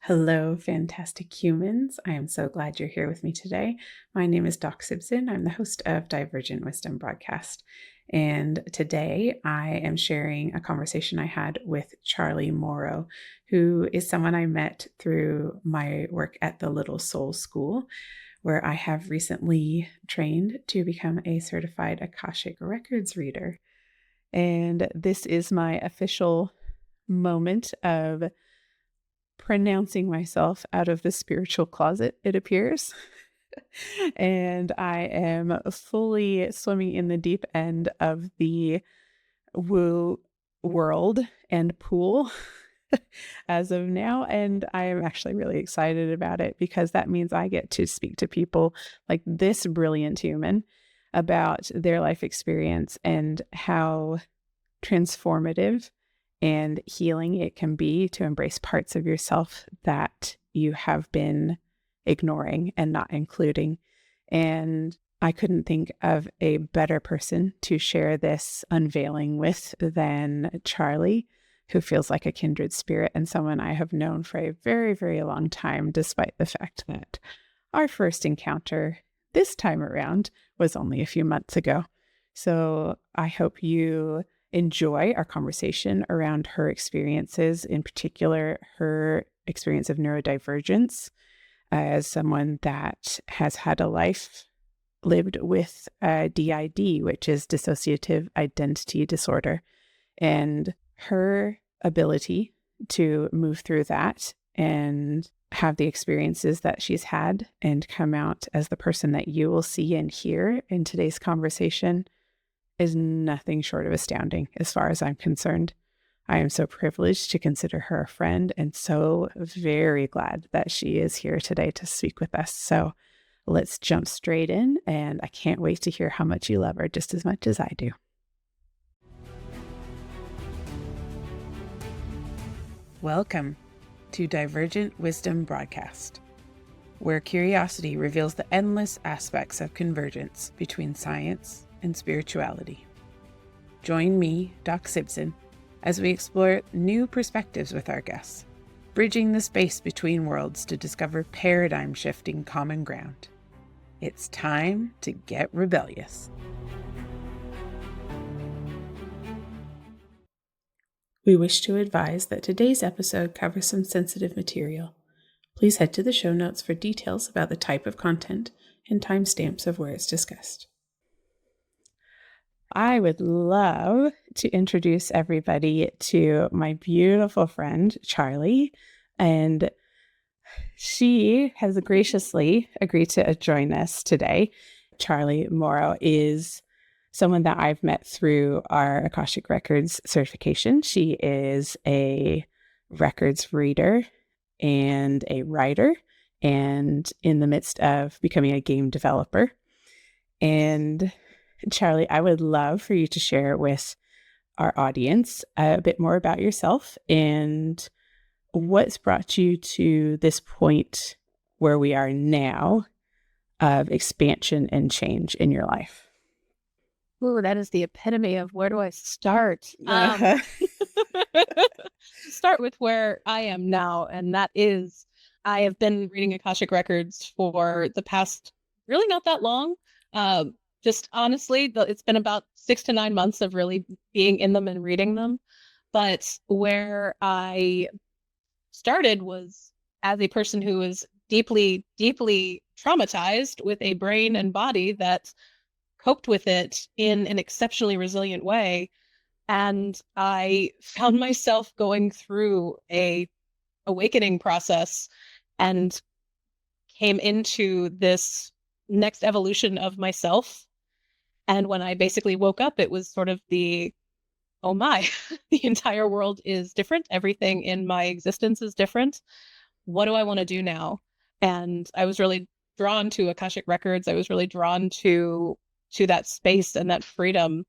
Hello, fantastic humans. I am so glad you're here with me today. My name is Doc Simpson. I'm the host of Divergent Wisdom Broadcast. And today I am sharing a conversation I had with Charlie Morrow, who is someone I met through my work at the Little Soul School, where I have recently trained to become a certified Akashic Records reader. And this is my official moment of pronouncing myself out of the spiritual closet, it appears. And I am fully swimming in the deep end of the woo world and pool as of now. And I am actually really excited about it because that means I get to speak to people like this brilliant human about their life experience and how transformative and healing it can be to embrace parts of yourself that you have been ignoring and not including. And I couldn't think of a better person to share this unveiling with than Charlie, who feels like a kindred spirit and someone I have known for a very, very long time, despite the fact that our first encounter this time around was only a few months ago. So I hope you enjoy our conversation around her experiences, in particular, her experience of neurodivergence as someone that has had a life lived with DID, which is Dissociative Identity Disorder, and her ability to move through that and have the experiences that she's had and come out as the person that you will see and hear in today's conversation is nothing short of astounding as far as I'm concerned. I am so privileged to consider her a friend and so very glad that she is here today to speak with us. So let's jump straight in, and I can't wait to hear how much you love her just as much as I do. Welcome to Divergent Wisdom Broadcast, where curiosity reveals the endless aspects of convergence between science and spirituality. Join me, Doc Simpson, as we explore new perspectives with our guests, bridging the space between worlds to discover paradigm-shifting common ground. It's time to get rebellious. We wish to advise that today's episode covers some sensitive material. Please head to the show notes for details about the type of content and timestamps of where it's discussed. I would love to introduce everybody to my beautiful friend, Charlie, and she has graciously agreed to join us today. Charlie Morrow is someone that I've met through our Akashic Records certification. She is a records reader and a writer, and in the midst of becoming a game developer. And Charlie, I would love for you to share with our audience a bit more about yourself and what's brought you to this point where we are now of expansion and change in your life. Ooh, that is the epitome of where do I start? Start with where I am now, and that is I have been reading Akashic Records for the past really not that long. Just honestly, it's been about 6 to 9 months of really being in them and reading them. But where I started was as a person who was deeply, deeply traumatized with a brain and body that coped with it in an exceptionally resilient way. And I found myself going through a awakening process and came into this next evolution of myself. And when I basically woke up, it was sort of oh my, the entire world is different. Everything in my existence is different. What do I want to do now? And I was really drawn to Akashic Records. I was really drawn to that space and that freedom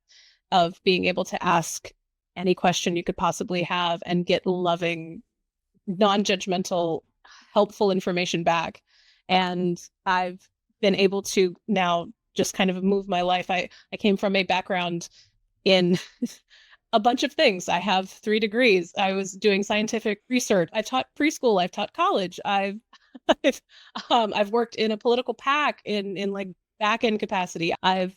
of being able to ask any question you could possibly have and get loving, non-judgmental, helpful information back. And I've been able to now just kind of move my life. I came from a background in a bunch of things. I have 3 degrees. I was doing scientific research. I've taught preschool. I've taught college. I've, I've worked in a political PAC in like back end capacity. I've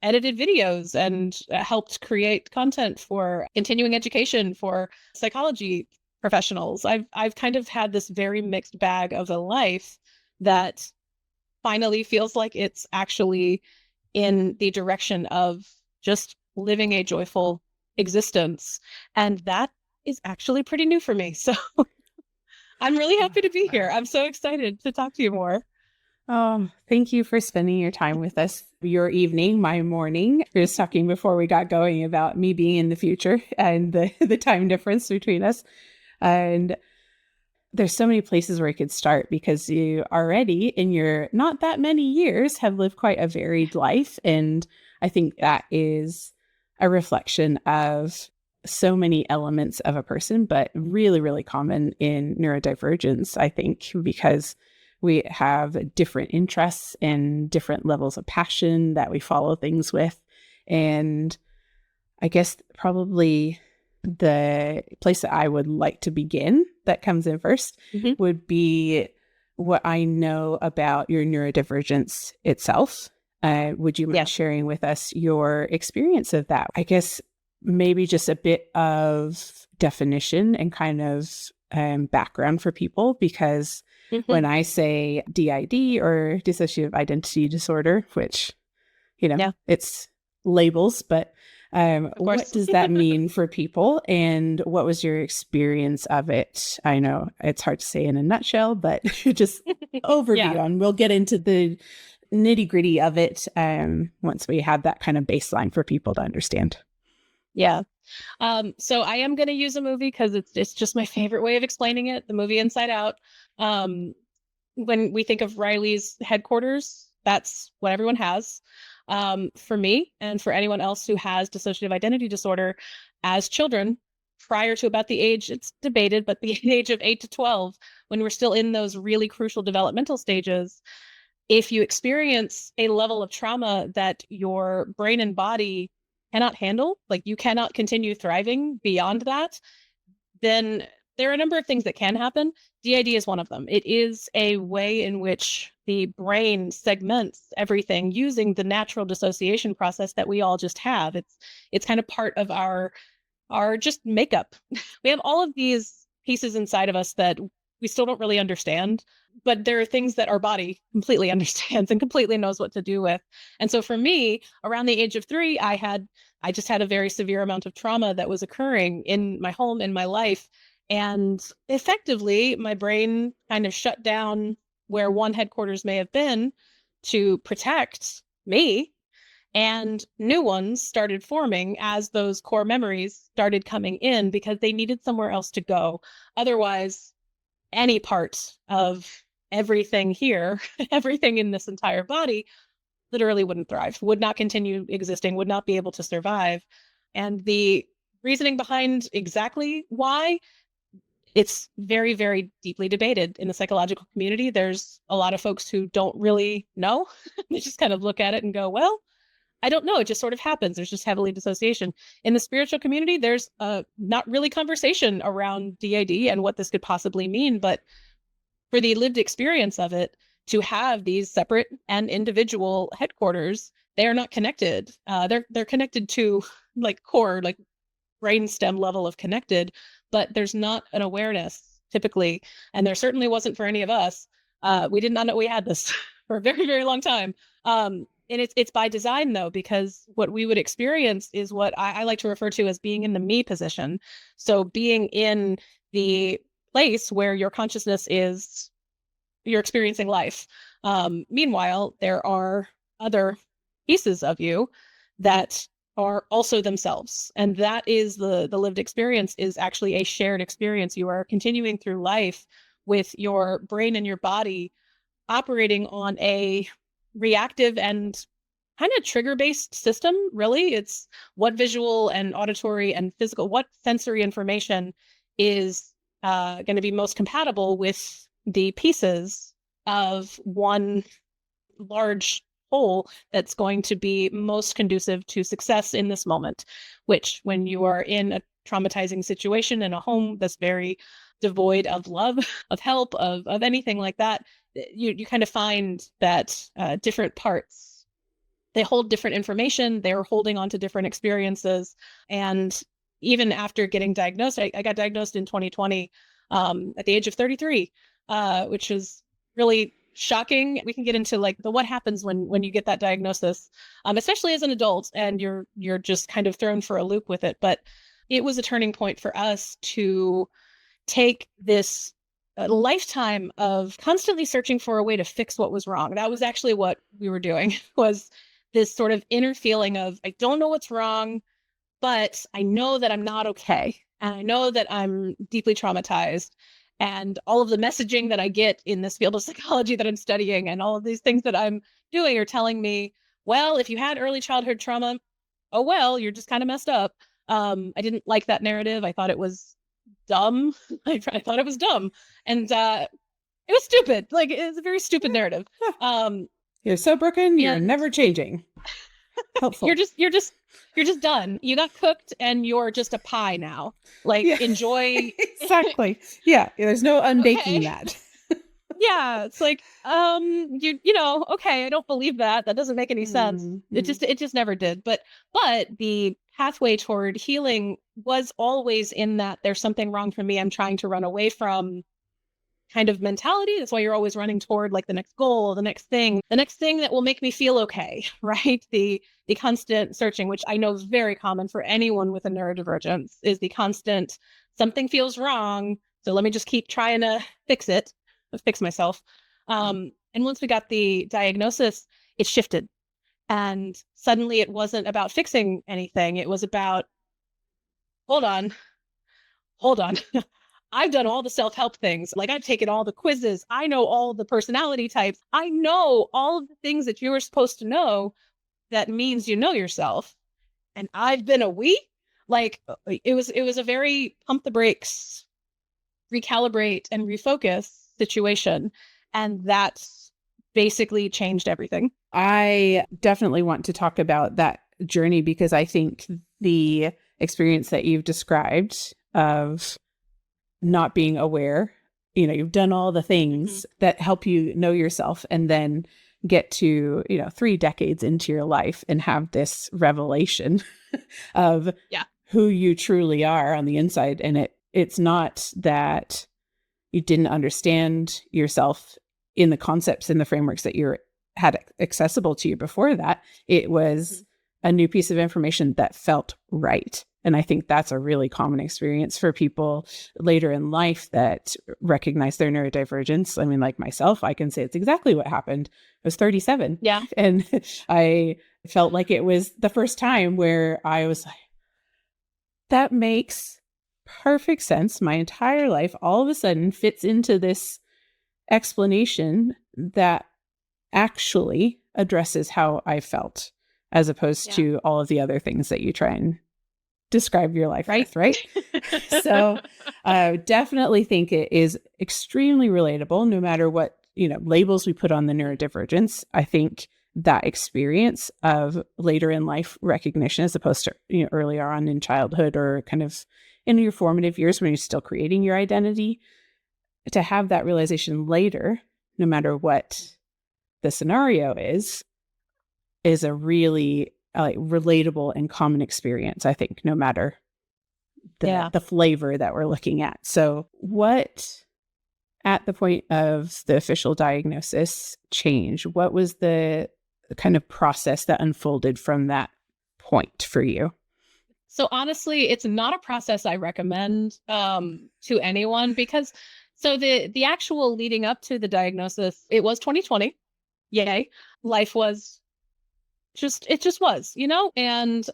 edited videos and helped create content for continuing education for psychology professionals. I've kind of had this very mixed bag of a life that finally feels like it's actually in the direction of just living a joyful existence. And that is actually pretty new for me. So I'm really happy to be here. I'm so excited to talk to you more. Oh, thank you for spending your time with us. Your evening, my morning. We were just talking before we got going about me being in the future and the time difference between us. And there's so many places where I could start because you already in your not that many years have lived quite a varied life. And I think that is a reflection of so many elements of a person, but really, really common in neurodivergence, I think, because we have different interests and different levels of passion that we follow things with. And I guess probably the place that I would like to begin that comes in first would be what I know about your neurodivergence itself. Would you mind sharing with us your experience of that? I guess maybe just a bit of definition and kind of background for people, because when I say DID or dissociative identity disorder, which, it's labels, but what does that mean for people, and what was your experience of it? I know it's hard to say in a nutshell, but just overview on. We'll get into the nitty gritty of it once we have that kind of baseline for people to understand. Yeah. So I am going to use a movie because it's just my favorite way of explaining it. The movie Inside Out. When we think of Riley's headquarters, that's what everyone has. For me and for anyone else who has dissociative identity disorder, as children, prior to about the age, it's debated, but the age of 8 to 12, when we're still in those really crucial developmental stages, if you experience a level of trauma that your brain and body cannot handle, like you cannot continue thriving beyond that, then there are a number of things that can happen. DID is one of them. It is a way in which the brain segments everything using the natural dissociation process that we all just have. It's kind of part of our just makeup. We have all of these pieces inside of us that we still don't really understand, but there are things that our body completely understands and completely knows what to do with. And so for me, around the age of 3, I just had a very severe amount of trauma that was occurring in my home, in my life. And effectively, my brain kind of shut down where one headquarters may have been to protect me. And new ones started forming as those core memories started coming in because they needed somewhere else to go. Otherwise, any part of everything here, everything in this entire body, literally wouldn't thrive, would not continue existing, would not be able to survive. And the reasoning behind exactly why, it's very, very deeply debated in the psychological community. There's a lot of folks who don't really know. They just kind of look at it and go, well, I don't know. It just sort of happens. There's just heavily dissociation. In the spiritual community, there's not really conversation around DID and what this could possibly mean. But for the lived experience of it, to have these separate and individual headquarters, they are not connected. They're connected to like core, like brainstem level of connected, but there's not an awareness typically. And there certainly wasn't for any of us. We did not know we had this for a very, very long time. And it's by design, though, because what we would experience is what I like to refer to as being in the me position. So being in the place where your consciousness is, you're experiencing life. Meanwhile, there are other pieces of you that are also themselves. And that is the lived experience is actually a shared experience. You are continuing through life with your brain and your body operating on a reactive and kind of trigger-based system, really. It's what visual and auditory and physical, what sensory information is going to be most compatible with the pieces of one large whole that's going to be most conducive to success in this moment, which when you are in a traumatizing situation in a home that's very devoid of love, of help, of anything like that, you kind of find that different parts, they hold different information, they're holding on to different experiences. And even after getting diagnosed, I got diagnosed in 2020 at the age of 33, which is really shocking. We can get into like the what happens when you get that diagnosis, especially as an adult, and you're just kind of thrown for a loop with it. But it was a turning point for us to take this lifetime of constantly searching for a way to fix what was wrong. That was actually what we were doing, was this sort of inner feeling of, I don't know what's wrong, but I know that I'm not okay. And I know that I'm deeply traumatized. And all of the messaging that I get in this field of psychology that I'm studying and all of these things that I'm doing are telling me, well, if you had early childhood trauma, oh, well, you're just kind of messed up. I didn't like that narrative. I thought it was dumb. I thought it was dumb. And it was stupid. Like, it's a very stupid narrative. You're so broken, you're never changing. Helpful. You're just done. You got cooked and you're just a pie now. Like, enjoy. Exactly. Yeah. There's no unbaking that. Yeah. It's like, you know, okay, I don't believe that. That doesn't make any sense. It just never did. But the pathway toward healing was always in that there's something wrong for me. I'm trying to run away from kind of mentality. That's why you're always running toward like the next goal, the next thing that will make me feel okay, right? The constant searching, which I know is very common for anyone with a neurodivergence, is the constant something feels wrong, so let me just keep trying to fix myself. And once we got the diagnosis, it shifted. And suddenly it wasn't about fixing anything. It was about, hold on. I've done all the self-help things. Like, I've taken all the quizzes. I know all the personality types. I know all of the things that you were supposed to know. That means you know yourself. And I've been a we. Like, it was a very pump the brakes, recalibrate and refocus situation. And that's basically changed everything. I definitely want to talk about that journey, because I think the experience that you've described of not being aware, you know, you've done all the things that help you know yourself, and then get to, 3 decades into your life and have this revelation of who you truly are on the inside. And it's not that you didn't understand yourself in the concepts and the frameworks that you had accessible to you before that. It was a new piece of information that felt right. And I think that's a really common experience for people later in life that recognize their neurodivergence. I mean, like myself, I can say it's exactly what happened. I was 37. Yeah. And I felt like it was the first time where I was like, that makes perfect sense. My entire life all of a sudden fits into this explanation that actually addresses how I felt, as opposed to all of the other things that you try and describe your life with, right? So I definitely think it is extremely relatable, no matter what, labels we put on the neurodivergence. I think that experience of later in life recognition, as opposed to, earlier on in childhood or kind of in your formative years when you're still creating your identity, to have that realization later, no matter what the scenario is a really relatable and common experience, I think, no matter the flavor that we're looking at. So what, at the point of the official diagnosis, change? What was the kind of process that unfolded from that point for you? So honestly, it's not a process I recommend to anyone, because so the actual leading up to the diagnosis, it was 2020. Yay. Life was it just was, and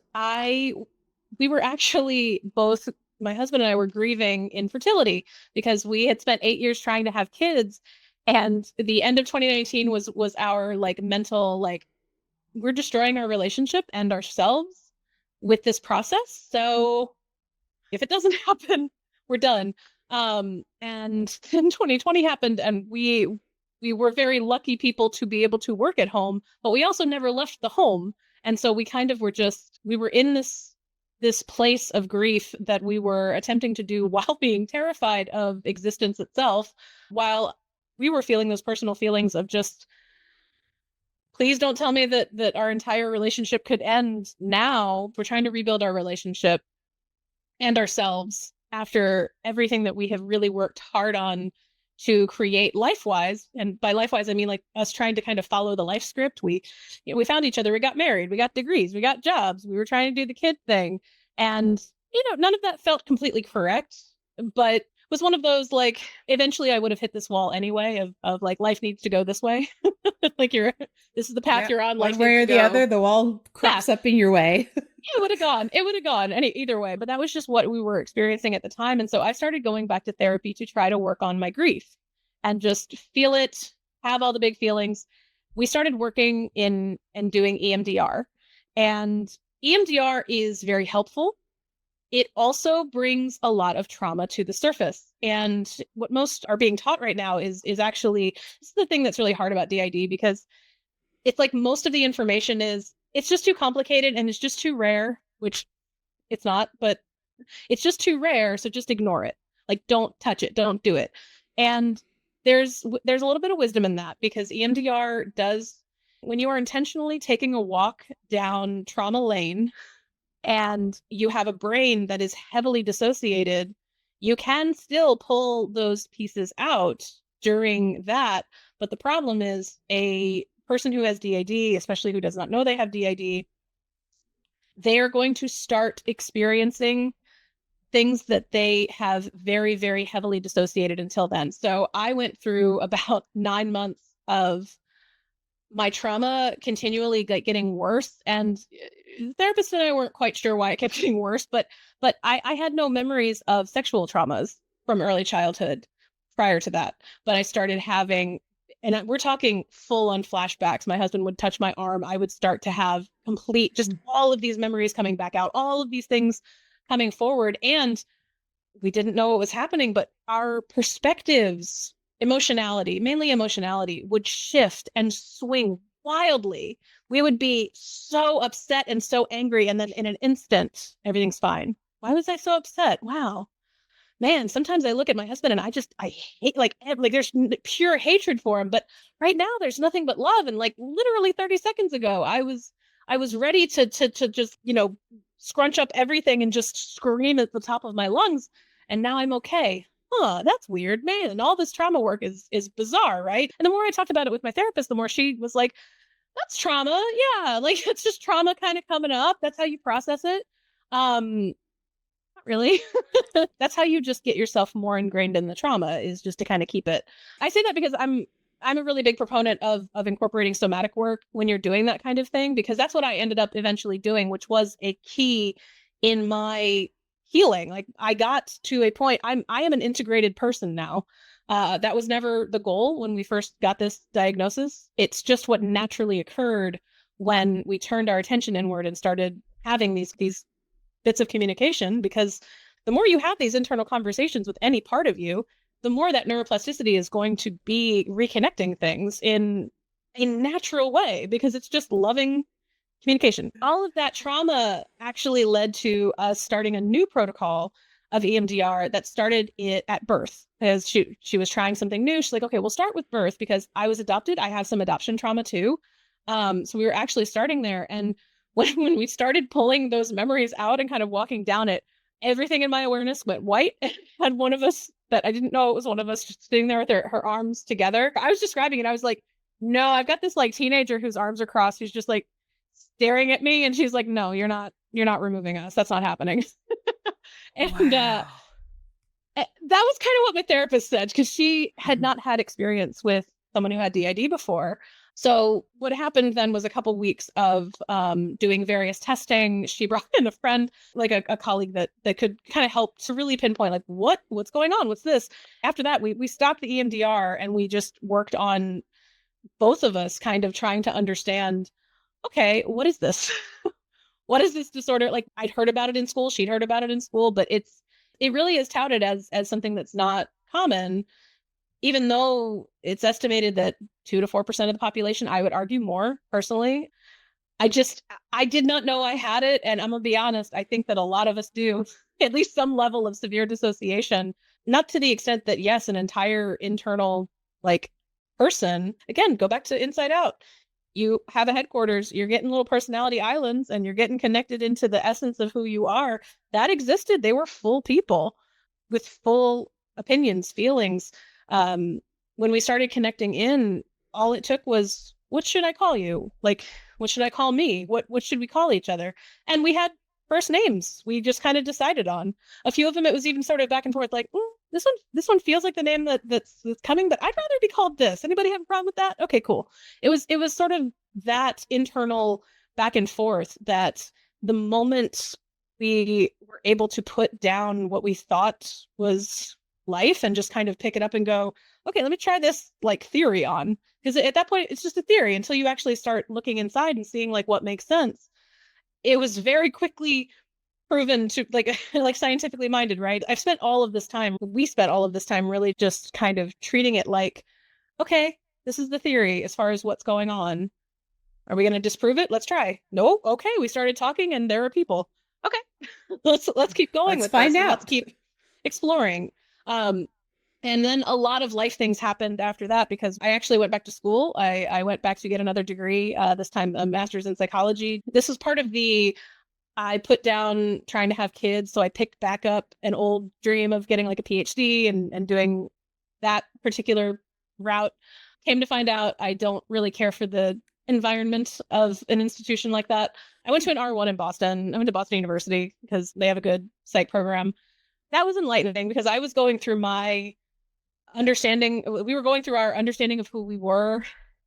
we were actually both, my husband and I were grieving infertility because we had spent 8 years trying to have kids. And the end of 2019 was our like mental, like, we're destroying our relationship and ourselves with this process. So if it doesn't happen, we're done. And then 2020 happened, and we we were very lucky people to be able to work at home, but we also never left the home. And so we kind of were just, we were in this place of grief that we were attempting to do while being terrified of existence itself, while we were feeling those personal feelings of just, please don't tell me that our entire relationship could end now. We're trying to rebuild our relationship and ourselves after everything that we have really worked hard on to create life-wise. And by life-wise, I mean like us trying to kind of follow the life script. We found each other, we got married, we got degrees, we got jobs, we were trying to do the kid thing. And, none of that felt completely correct, but was one of those, like, eventually I would have hit this wall anyway of like, life needs to go this way. Like this is the path you're on. One way or the other, the wall crops up in your way. It would have gone. It would have gone either way. But that was just what we were experiencing at the time. And so I started going back to therapy to try to work on my grief and just feel it, have all the big feelings. We started working in and doing EMDR. And EMDR is very helpful. It also brings a lot of trauma to the surface. And what most are being taught right now is actually, this is the thing that's really hard about DID, because it's like most of the information it's just too complicated and it's just too rare, which it's not, but it's just too rare. So just ignore it. Like, don't touch it. Don't do it. And there's a little bit of wisdom in that, because EMDR does, when you are intentionally taking a walk down trauma lane and you have a brain that is heavily dissociated, you can still pull those pieces out during that. But the problem is, a person who has DID, especially who does not know they have DID, they are going to start experiencing things that they have very, very heavily dissociated until then. So I went through about 9 months of my trauma continually getting worse, and the therapist and I weren't quite sure why it kept getting worse, but I had no memories of sexual traumas from early childhood prior to that. But I started having, and we're talking full on flashbacks. My husband would touch my arm. I would start to have complete, just all of these memories coming back out, all of these things coming forward. And we didn't know what was happening, but our perspectives, mainly emotionality, would shift and swing wildly. We would be so upset and so angry, and then in an instant, everything's fine. Why was I so upset? Wow. Man, sometimes I look at my husband and I hate, like there's pure hatred for him, but right now there's nothing but love. And like literally 30 seconds ago, I was ready to just, scrunch up everything and just scream at the top of my lungs. And now I'm okay. That's weird, man. And all this trauma work is bizarre, right? And the more I talked about it with my therapist, the more she was like, that's trauma. Yeah, like it's just trauma kind of coming up. That's how you process it. Not really. That's how you just get yourself more ingrained in the trauma, is just to kind of keep it. I say that because I'm a really big proponent of incorporating somatic work when you're doing that kind of thing, because that's what I ended up eventually doing, which was a key in my healing. Like, I got to a point, I am an integrated person now. That was never the goal when we first got this diagnosis. It's just what naturally occurred when we turned our attention inward and started having these bits of communication, because the more you have these internal conversations with any part of you, the more that neuroplasticity is going to be reconnecting things in a natural way, because it's just loving communication. All of that trauma actually led to us starting a new protocol of EMDR that started it at birth, because she was trying something new. She's like, okay, we'll start with birth, because I was adopted. I have some adoption trauma too. So we were actually starting there. And when we started pulling those memories out and kind of walking down it, everything in my awareness went white. And had one of us that I didn't know it was one of us just sitting there with her arms together. I was describing it. I was like, no, I've got this like teenager whose arms are crossed, who's just like staring at me. And she's like, no, you're not removing us. That's not happening. And Wow. that was kind of what my therapist said, because she had not had experience with someone who had DID before. So what happened then was a couple weeks of doing various testing. She brought in a friend, like a colleague that could kind of help to really pinpoint, like, what's going on? What's this? After that, we stopped the EMDR and we just worked on, both of us kind of trying to understand, okay, what is this? What is this disorder? Like, I'd heard about it in school. She'd heard about it in school, but it really is touted as something that's not common. even though it's estimated that 2 to 4% of the population, I would argue more personally, I did not know I had it. And I'm going to be honest, I think that a lot of us do at least some level of severe dissociation, not to the extent that, yes, an entire internal like person, again, go back to Inside Out. You have a headquarters, you're getting little personality islands and you're getting connected into the essence of who you are. That existed. They were full people with full opinions, feelings. When we started connecting in, all it took was, what should I call you? Like, what should I call me? What should we call each other? And we had first names. We just kind of decided on a few of them. It was even sort of back and forth, like, this one feels like the name that's coming, but I'd rather be called this. Anybody have a problem with that? Okay, cool. It was sort of that internal back and forth that the moment we were able to put down what we thought was life and just kind of pick it up and go, okay, let me try this like theory on. Because at that point, it's just a theory until you actually start looking inside and seeing like what makes sense. It was very quickly proven to like scientifically minded, right? We spent all of this time really just kind of treating it like, okay, this is the theory as far as what's going on. Are we going to disprove it? Let's try. No. Okay. We started talking and there are people. Okay. let's keep going. Let's find out. Let's keep exploring. And then a lot of life things happened after that because I actually went back to school. I went back to get another degree, this time a master's in psychology. This was part of I put down trying to have kids. So I picked back up an old dream of getting like a PhD and doing that particular route. Came to find out I don't really care for the environment of an institution like that. I went to an R1 in Boston. I went to Boston University because they have a good psych program. That was enlightening because I was going through my understanding. We were going through our understanding of who we were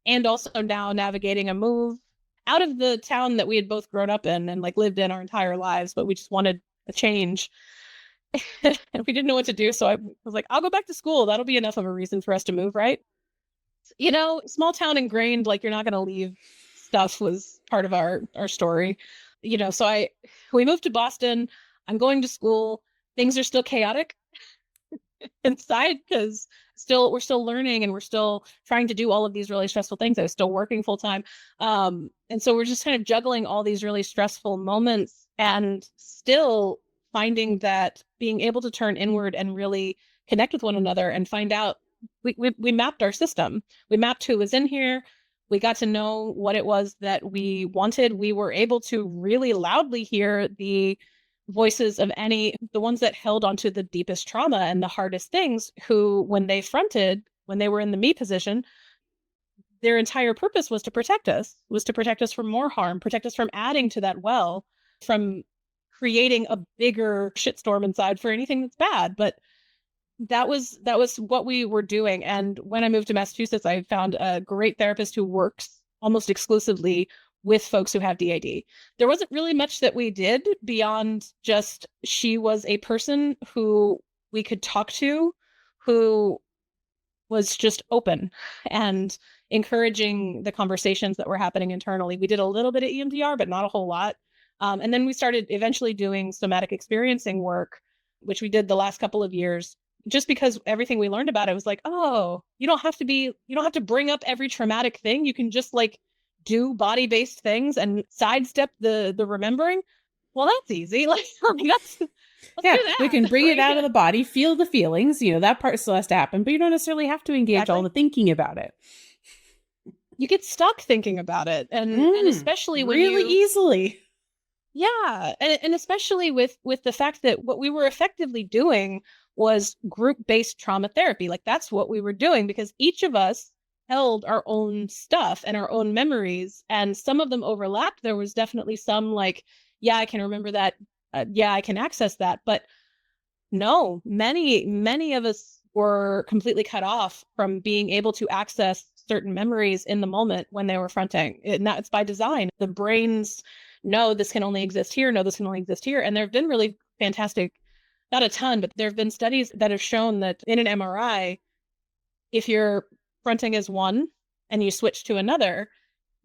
and also now navigating a move out of the town that we had both grown up in and like lived in our entire lives, but we just wanted a change. And we didn't know what to do. So I was like, I'll go back to school. That'll be enough of a reason for us to move, right? You know, small town ingrained, like you're not going to leave stuff was part of our story. You know, so we moved to Boston. I'm going to school. Things are still chaotic inside because we're still learning and we're still trying to do all of these really stressful things. I was still working full time. And so we're just kind of juggling all these really stressful moments and still finding that being able to turn inward and really connect with one another and find out we mapped our system. We mapped who was in here. We got to know what it was that we wanted. We were able to really loudly hear the voices of the ones that held onto the deepest trauma and the hardest things, who, when they were in the me position, their entire purpose was to protect us from more harm, protect us from adding to that well, from creating a bigger shitstorm inside for anything that's bad. But that was what we were doing. And when I moved to Massachusetts, I found a great therapist who works almost exclusively with folks who have DID. There wasn't really much that we did beyond just she was a person who we could talk to, who was just open and encouraging the conversations that were happening internally. We did a little bit of EMDR, but not a whole lot. And then we started eventually doing somatic experiencing work, which we did the last couple of years, just because everything we learned about it was like, oh, you don't have to bring up every traumatic thing. You can just like do body-based things and sidestep the remembering. Well, that's easy. Let's do that. We can bring it out of the body, feel the feelings. You know, that part still has to happen, but you don't necessarily have to engage all the thinking about it. You get stuck thinking about it, and especially when really easily. Yeah, and especially with the fact that what we were effectively doing was group-based trauma therapy. Like that's what we were doing because each of us held our own stuff and our own memories, and some of them overlapped. There was definitely some like, yeah, I can remember that. Yeah, I can access that. But no, many of us were completely cut off from being able to access certain memories in the moment when they were fronting. It's by design. The brains know this can only exist here. No, this can only exist here. And there have been really fantastic, not a ton, but there have been studies that have shown that in an MRI, if you're fronting as one and you switch to another,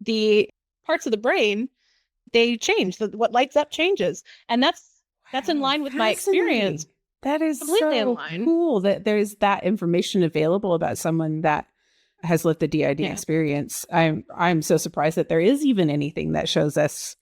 the parts of the brain, they change. What lights up changes. And that's in line with my experience. That is completely in so line. cool that there's that information available about someone that has lived the DID experience. I'm so surprised that there is even anything that shows us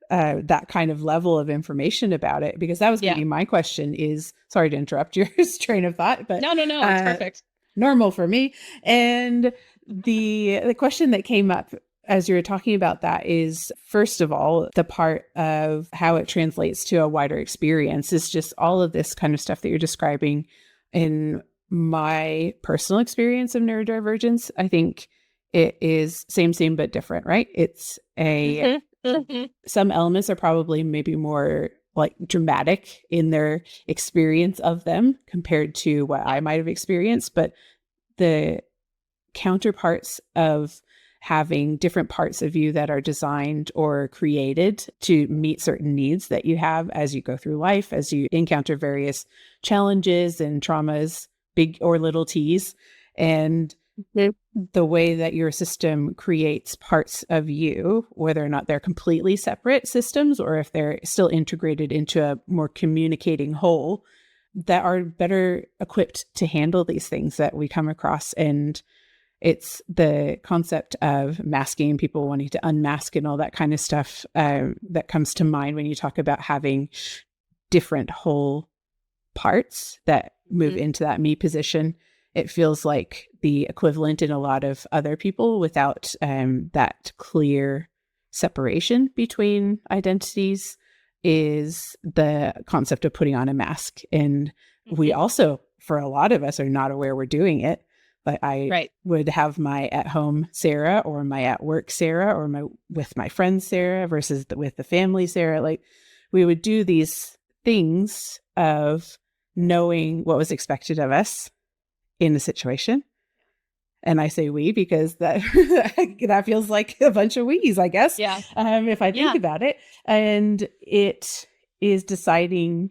that kind of level of information about it, because that was going to be my question is, sorry to interrupt your train of thought, but no, it's perfect. Normal for me. And the question that came up as you were talking about that is, first of all, the part of how it translates to a wider experience is just all of this kind of stuff that you're describing. In my personal experience of neurodivergence, I think it is same, but different, right? It's some elements are probably maybe more like dramatic in their experience of them compared to what I might have experienced, but the counterparts of having different parts of you that are designed or created to meet certain needs that you have as you go through life, as you encounter various challenges and traumas, big or little T's, and the way that your system creates parts of you, whether or not they're completely separate systems or if they're still integrated into a more communicating whole, that are better equipped to handle these things that we come across. And it's the concept of masking, people wanting to unmask and all that kind of stuff that comes to mind when you talk about having different whole parts that move into that me position. It feels like the equivalent in a lot of other people without that clear separation between identities is the concept of putting on a mask. And we also, for a lot of us, are not aware we're doing it. But I would have my at-home Sarah or my at-work Sarah or my with my friend Sarah versus with the family Sarah. Like we would do these things of knowing what was expected of us in the situation. And I say we because that that feels like a bunch of we's, I guess. Yeah. If I think about it. And it is deciding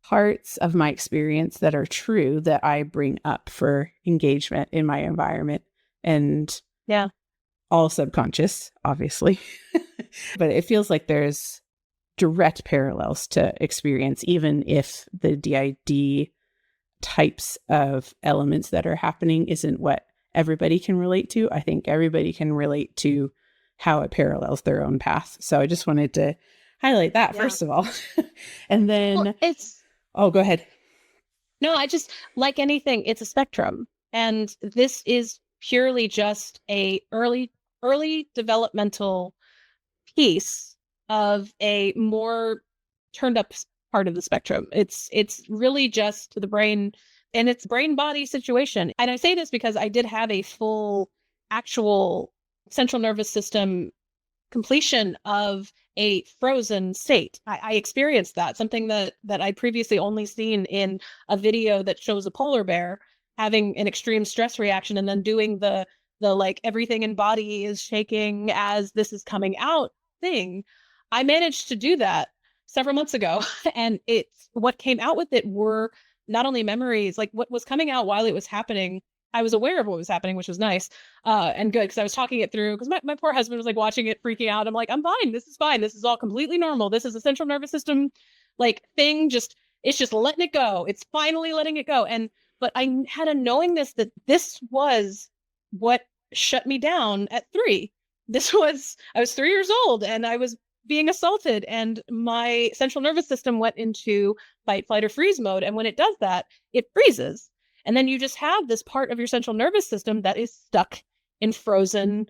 parts of my experience that are true that I bring up for engagement in my environment. And all subconscious, obviously. But it feels like there's direct parallels to experience, even if the DID types of elements that are happening isn't what everybody can relate to. I think everybody can relate to how it parallels their own path. So I just wanted to highlight that first of all. And then go ahead. No, I just, like anything, it's a spectrum. And this is purely just a early developmental piece of a more turned up part of the spectrum. It's really just the brain and its brain body situation. And I say this because I did have a full actual central nervous system completion of a frozen state. I experienced that, something that I'd previously only seen in a video that shows a polar bear having an extreme stress reaction and then doing the like everything in body is shaking as this is coming out thing. I managed to do that several months ago. And what came out with it were not only memories, like what was coming out while it was happening. I was aware of what was happening, which was nice and good because I was talking it through because my poor husband was like watching it, freaking out. I'm like, I'm fine. This is fine. This is all completely normal. This is a central nervous system like thing. It's just letting it go. It's finally letting it go. But I had a knowingness that this was what shut me down at 3. I was 3 years old and I was being assaulted and my central nervous system went into fight, flight, or freeze mode. And when it does that, it freezes. And then you just have this part of your central nervous system that is stuck in frozen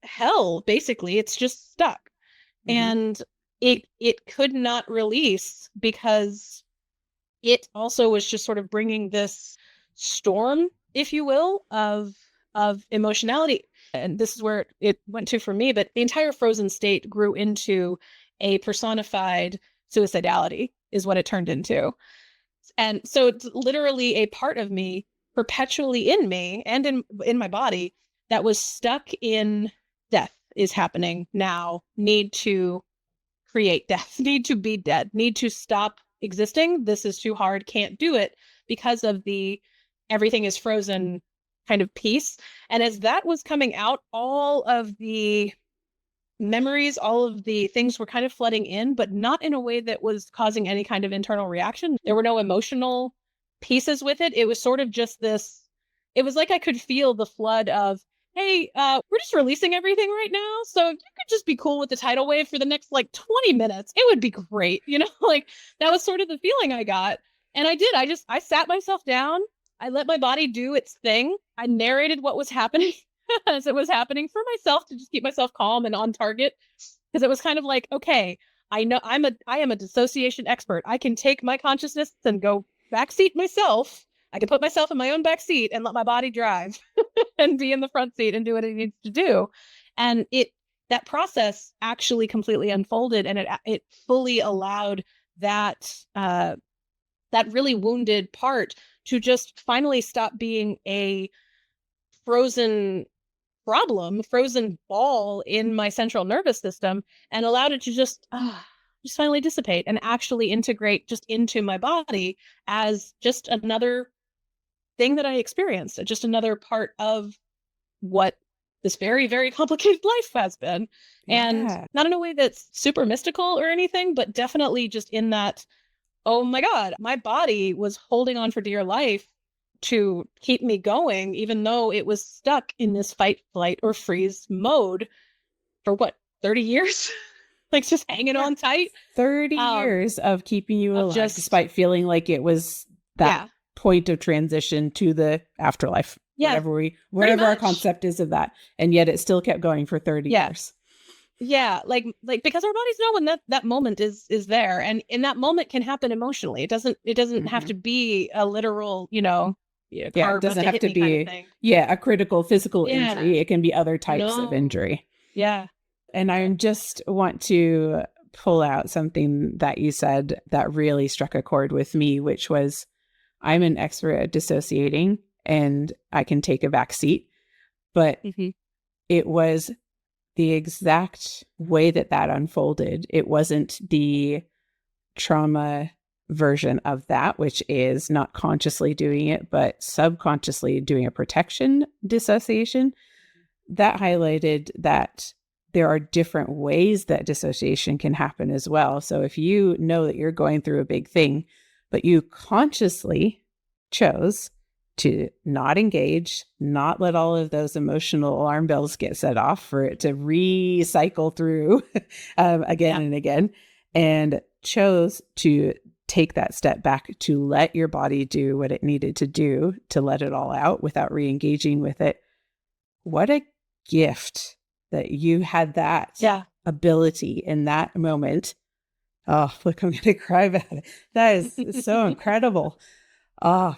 hell. Basically, it's just stuck. And it could not release because it also was just sort of bringing this storm, if you will, of emotionality. And this is where it went to for me, but the entire frozen state grew into a personified suicidality is what it turned into. And so it's literally a part of me perpetually in me and in my body that was stuck in death is happening now, need to create death, need to be dead, need to stop existing. This is too hard, can't do it because of the everything is frozen kind of piece. And as that was coming out, all of the memories, all of the things were kind of flooding in, but not in a way that was causing any kind of internal reaction. There were no emotional pieces with it. It was sort of just this, it was like I could feel the flood of, hey, we're just releasing everything right now. So if you could just be cool with the tidal wave for the next like 20 minutes, it would be great. Like that was sort of the feeling I got. And I did. I sat myself down. I let my body do its thing. I narrated what was happening as it was happening for myself to just keep myself calm and on target. Because it was kind of like, okay, I know I am a dissociation expert. I can take my consciousness and go backseat myself. I can put myself in my own back seat and let my body drive and be in the front seat and do what it needs to do. And that process actually completely unfolded, and it fully allowed that that really wounded part to just finally stop being a frozen ball in my central nervous system, and allowed it to just finally dissipate and actually integrate just into my body as just another thing that I experienced, just another part of what this very, very complicated life has been. Yeah. And not in a way that's super mystical or anything, but definitely just in that, oh my God, my body was holding on for dear life to keep me going, even though it was stuck in this fight, flight, or freeze mode for 30 years? Like just hanging on tight. 30 years of keeping you alive, despite feeling like it was that point of transition to the afterlife. Yeah. Whatever our concept is of that. And yet it still kept going for 30 years. Yeah. Like because our bodies know when that moment is there. And that moment can happen emotionally. It doesn't have to be a literal, it doesn't have to be, a critical physical injury. It can be other types of injury. Yeah. And I just want to pull out something that you said that really struck a chord with me, which was, I'm an expert at dissociating and I can take a back seat. But it was the exact way that unfolded. It wasn't the trauma version of that, which is not consciously doing it, but subconsciously doing a protection dissociation. That highlighted that there are different ways that dissociation can happen as well. So if you know that you're going through a big thing, but you consciously chose to not engage, not let all of those emotional alarm bells get set off for it to recycle through again and again, and chose to take that step back to let your body do what it needed to do, to let it all out without re-engaging with it. What a gift that you had that ability in that moment. Oh, look, I'm going to cry about it. That is so incredible.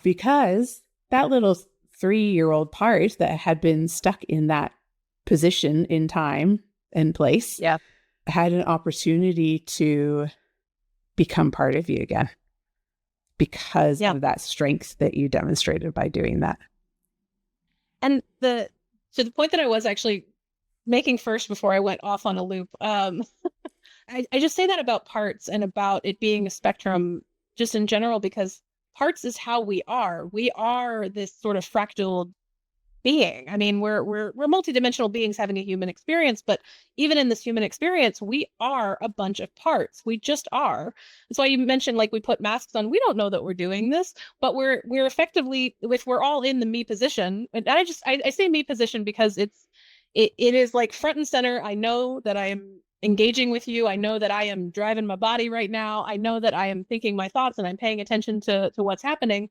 Because that little 3-year-old part that had been stuck in that position in time and place had an opportunity to become part of you again because of that strength that you demonstrated by doing that. And the point that I was actually making first before I went off on a loop, I just say that about parts and about it being a spectrum just in general, because parts is how we are. We are this sort of fractal being. I mean, we're multidimensional beings having a human experience, but even in this human experience, we are a bunch of parts. We just are. That's why you mentioned, like, we put masks on. We don't know that we're doing this, but we're effectively, if we're all in the me position. And I say me position because it is like front and center. I know that I am engaging with you. I know that I am driving my body right now. I know that I am thinking my thoughts and I'm paying attention to what's happening.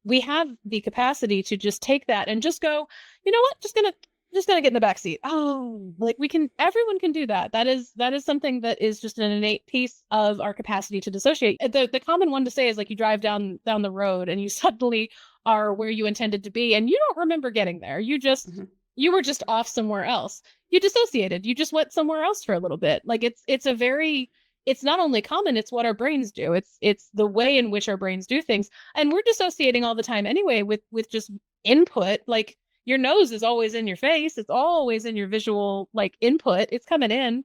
We have the capacity to just take that and just go, you know what, just gonna get in the back seat. Oh, like everyone can do that. That is something that is just an innate piece of our capacity to dissociate. The common one to say is, like, you drive down the road and you suddenly are where you intended to be and you don't remember getting there. You just you were just off somewhere else. You dissociated. You just went somewhere else for a little bit. Like it's not only common, it's what our brains do. It's the way in which our brains do things. And we're dissociating all the time anyway with just input. Like, your nose is always in your face. It's always in your visual, like, input. It's coming in.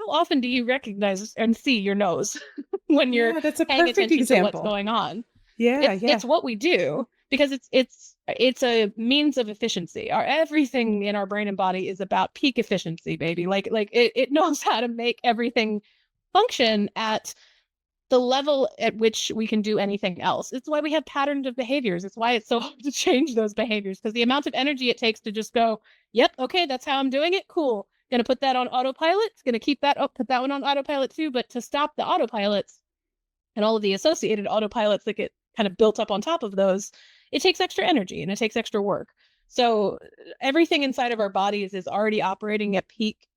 How often do you recognize and see your nose when you're that's a paying perfect attention example to what's going on? It's what we do, because it's it's a means of efficiency. Everything in our brain and body is about peak efficiency, baby. Like it knows how to make everything function at the level at which we can do anything else. It's why we have patterns of behaviors. It's why it's so hard to change those behaviors, because the amount of energy it takes to just go, yep, okay, that's how I'm doing it. Cool. Gonna put that on autopilot. It's gonna keep that up, put that one on autopilot too. But to stop the autopilots and all of the associated autopilots that get kind of built up on top of those, it takes extra energy and it takes extra work. So everything inside of our bodies is already operating at peak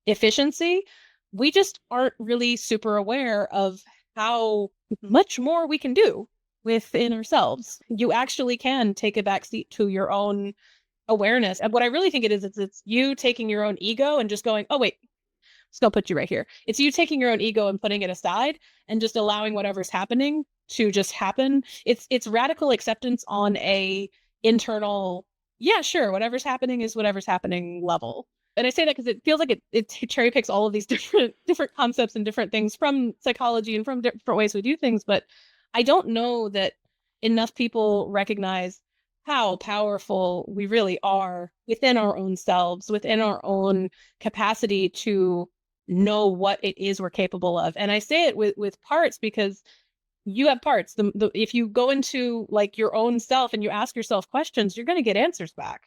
efficiency. We just aren't really super aware of how much more we can do within ourselves. You actually can take a backseat to your own awareness. And what I really think it is, it's you taking your own ego and just going, oh, wait, just gonna put you right here. It's you taking your own ego and putting it aside and just allowing whatever's happening to just happen. It's radical acceptance on a internal, yeah, sure, whatever's happening is whatever's happening level. And I say that because it feels like it cherry picks all of these different concepts and different things from psychology and from different ways we do things. But I don't know that enough people recognize how powerful we really are within our own selves, within our own capacity to know what it is we're capable of. And I say it with parts because you have parts. If you go into like your own self and you ask yourself questions, you're going to get answers back.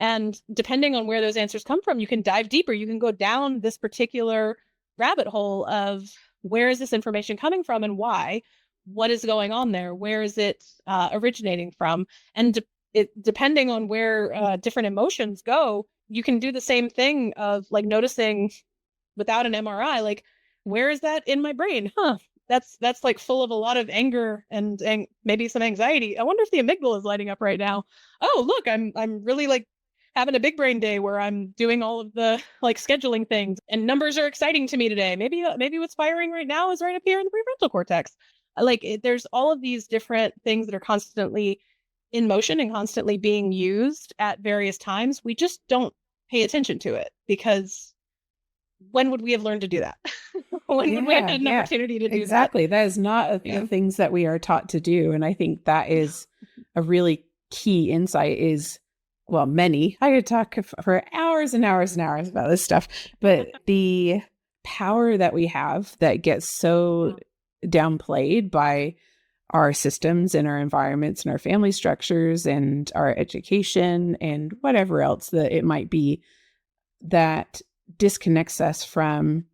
And depending on where those answers come from, you can dive deeper. You can go down this particular rabbit hole of where is this information coming from and why? What is going on there? Where is it originating from? And depending on where different emotions go, you can do the same thing of like noticing without an MRI, like, where is that in my brain? That's like full of a lot of anger and maybe some anxiety. I wonder if the amygdala is lighting up right now. Oh, look, I'm really like having a big brain day where I'm doing all of the like scheduling things and numbers are exciting to me today. Maybe what's firing right now is right up here in the prefrontal cortex. There's all of these different things that are constantly in motion and constantly being used at various times. We just don't pay attention to it because when would we have learned to do that? When would we have had an opportunity to do that? Exactly. That is not the things that we are taught to do. And I think that is a really key insight is, well, many. I could talk for hours and hours and hours about this stuff, but the power that we have that gets so downplayed by our systems and our environments and our family structures and our education and whatever else that it might be, that disconnects us from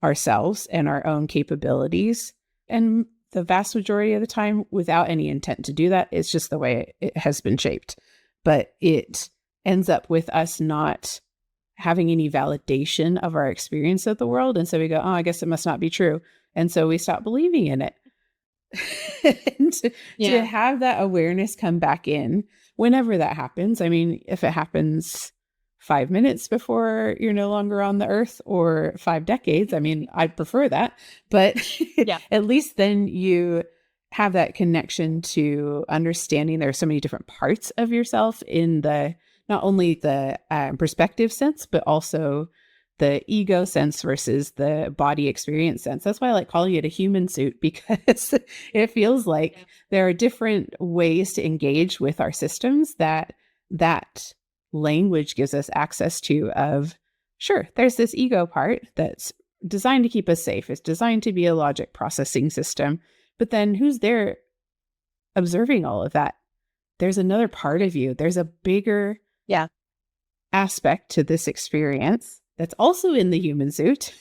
ourselves and our own capabilities. And the vast majority of the time, without any intent to do that, it's just the way it has been shaped. But it ends up with us not having any validation of our experience of the world. And so we go, oh, I guess it must not be true. And so we stop believing in it. And to have that awareness come back in whenever that happens. I mean, if it happens 5 minutes before you're no longer on the earth or 5 decades, I mean, I'd prefer that, but at least then you have that connection to understanding there are so many different parts of yourself in the, not only the perspective sense, but also the ego sense versus the body experience sense. That's why I like calling it a human suit, because it feels like there are different ways to engage with our systems that language gives us access to of, sure, there's this ego part that's designed to keep us safe. It's designed to be a logic processing system. But then who's there observing all of that? There's another part of you. There's a bigger aspect to this experience that's also in the human suit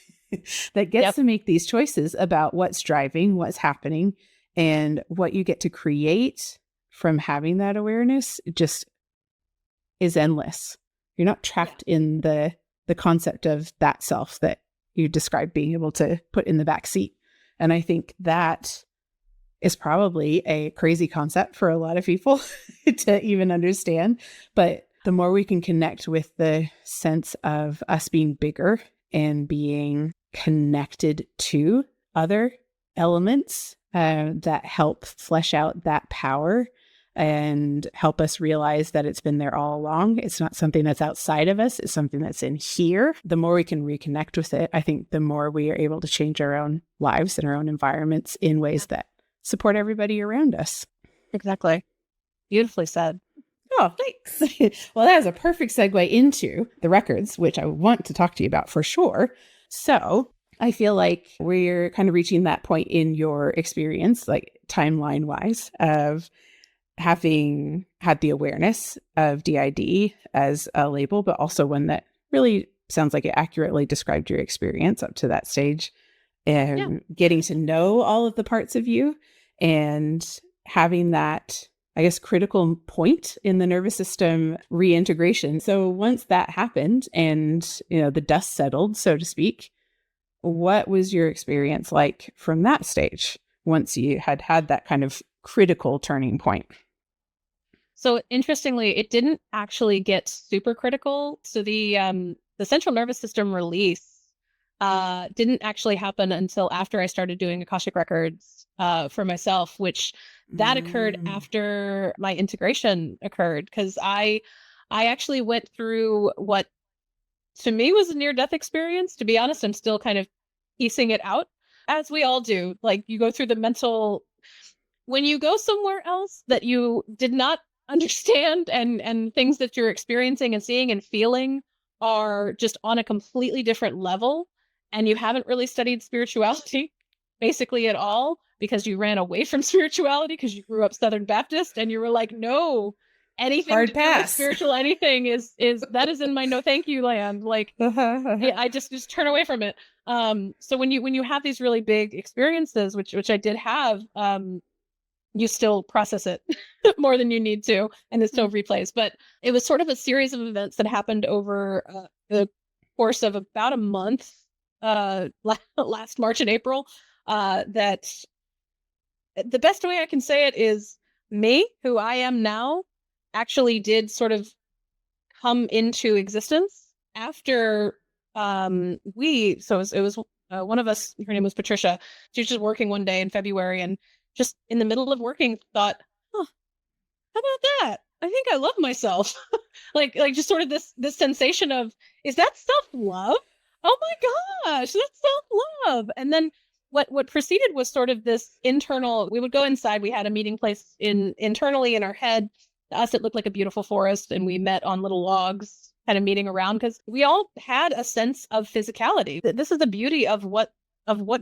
that gets to make these choices about what's driving, what's happening, and what you get to create from having that awareness just is endless. You're not trapped in the concept of that self that you described being able to put in the back seat. And I think that is probably a crazy concept for a lot of people to even understand. But the more we can connect with the sense of us being bigger and being connected to other elements that help flesh out that power and help us realize that it's been there all along. It's not something that's outside of us. It's something that's in here. The more we can reconnect with it, I think the more we are able to change our own lives and our own environments in ways that support everybody around us. Exactly. Beautifully said. Oh, thanks. Well, that is a perfect segue into the records, which I want to talk to you about for sure. So I feel like we're kind of reaching that point in your experience, like timeline wise, of having had the awareness of DID as a label, but also one that really sounds like it accurately described your experience up to that stage, and getting to know all of the parts of you and having that, I guess, critical point in the nervous system reintegration. So once that happened and, the dust settled, so to speak, what was your experience like from that stage once you had had that kind of critical turning point? So interestingly, it didn't actually get super critical. So the central nervous system release didn't actually happen until after I started doing Akashic Records for myself, which that occurred after my integration occurred, because I actually went through what to me was a near-death experience. To be honest, I'm still kind of piecing it out, as we all do. Like, you go through the mental, when you go somewhere else that you did not understand, and things that you're experiencing and seeing and feeling are just on a completely different level, and you haven't really studied spirituality basically at all because you ran away from spirituality because you grew up Southern Baptist and you were like, no, anything Hard to pass. do with spiritual anything is that is in my no thank you land. Like, I just turn away from it. So when you have these really big experiences, which I did have, you still process it more than you need to, and it still replays. But it was sort of a series of events that happened over the course of about a month, last March and April, that the best way I can say it is me, who I am now, actually did sort of come into existence after it was one of us, her name was Patricia. She was just working one day in February, and just in the middle of working thought, oh, how about that? I think I love myself. like just sort of this sensation of, is that self-love? Oh my gosh, that's self-love. And then what preceded was sort of this internal, we would go inside, we had a meeting place internally in our head. To us, it looked like a beautiful forest, and we met on little logs, kind of meeting around, because we all had a sense of physicality. This is the beauty of what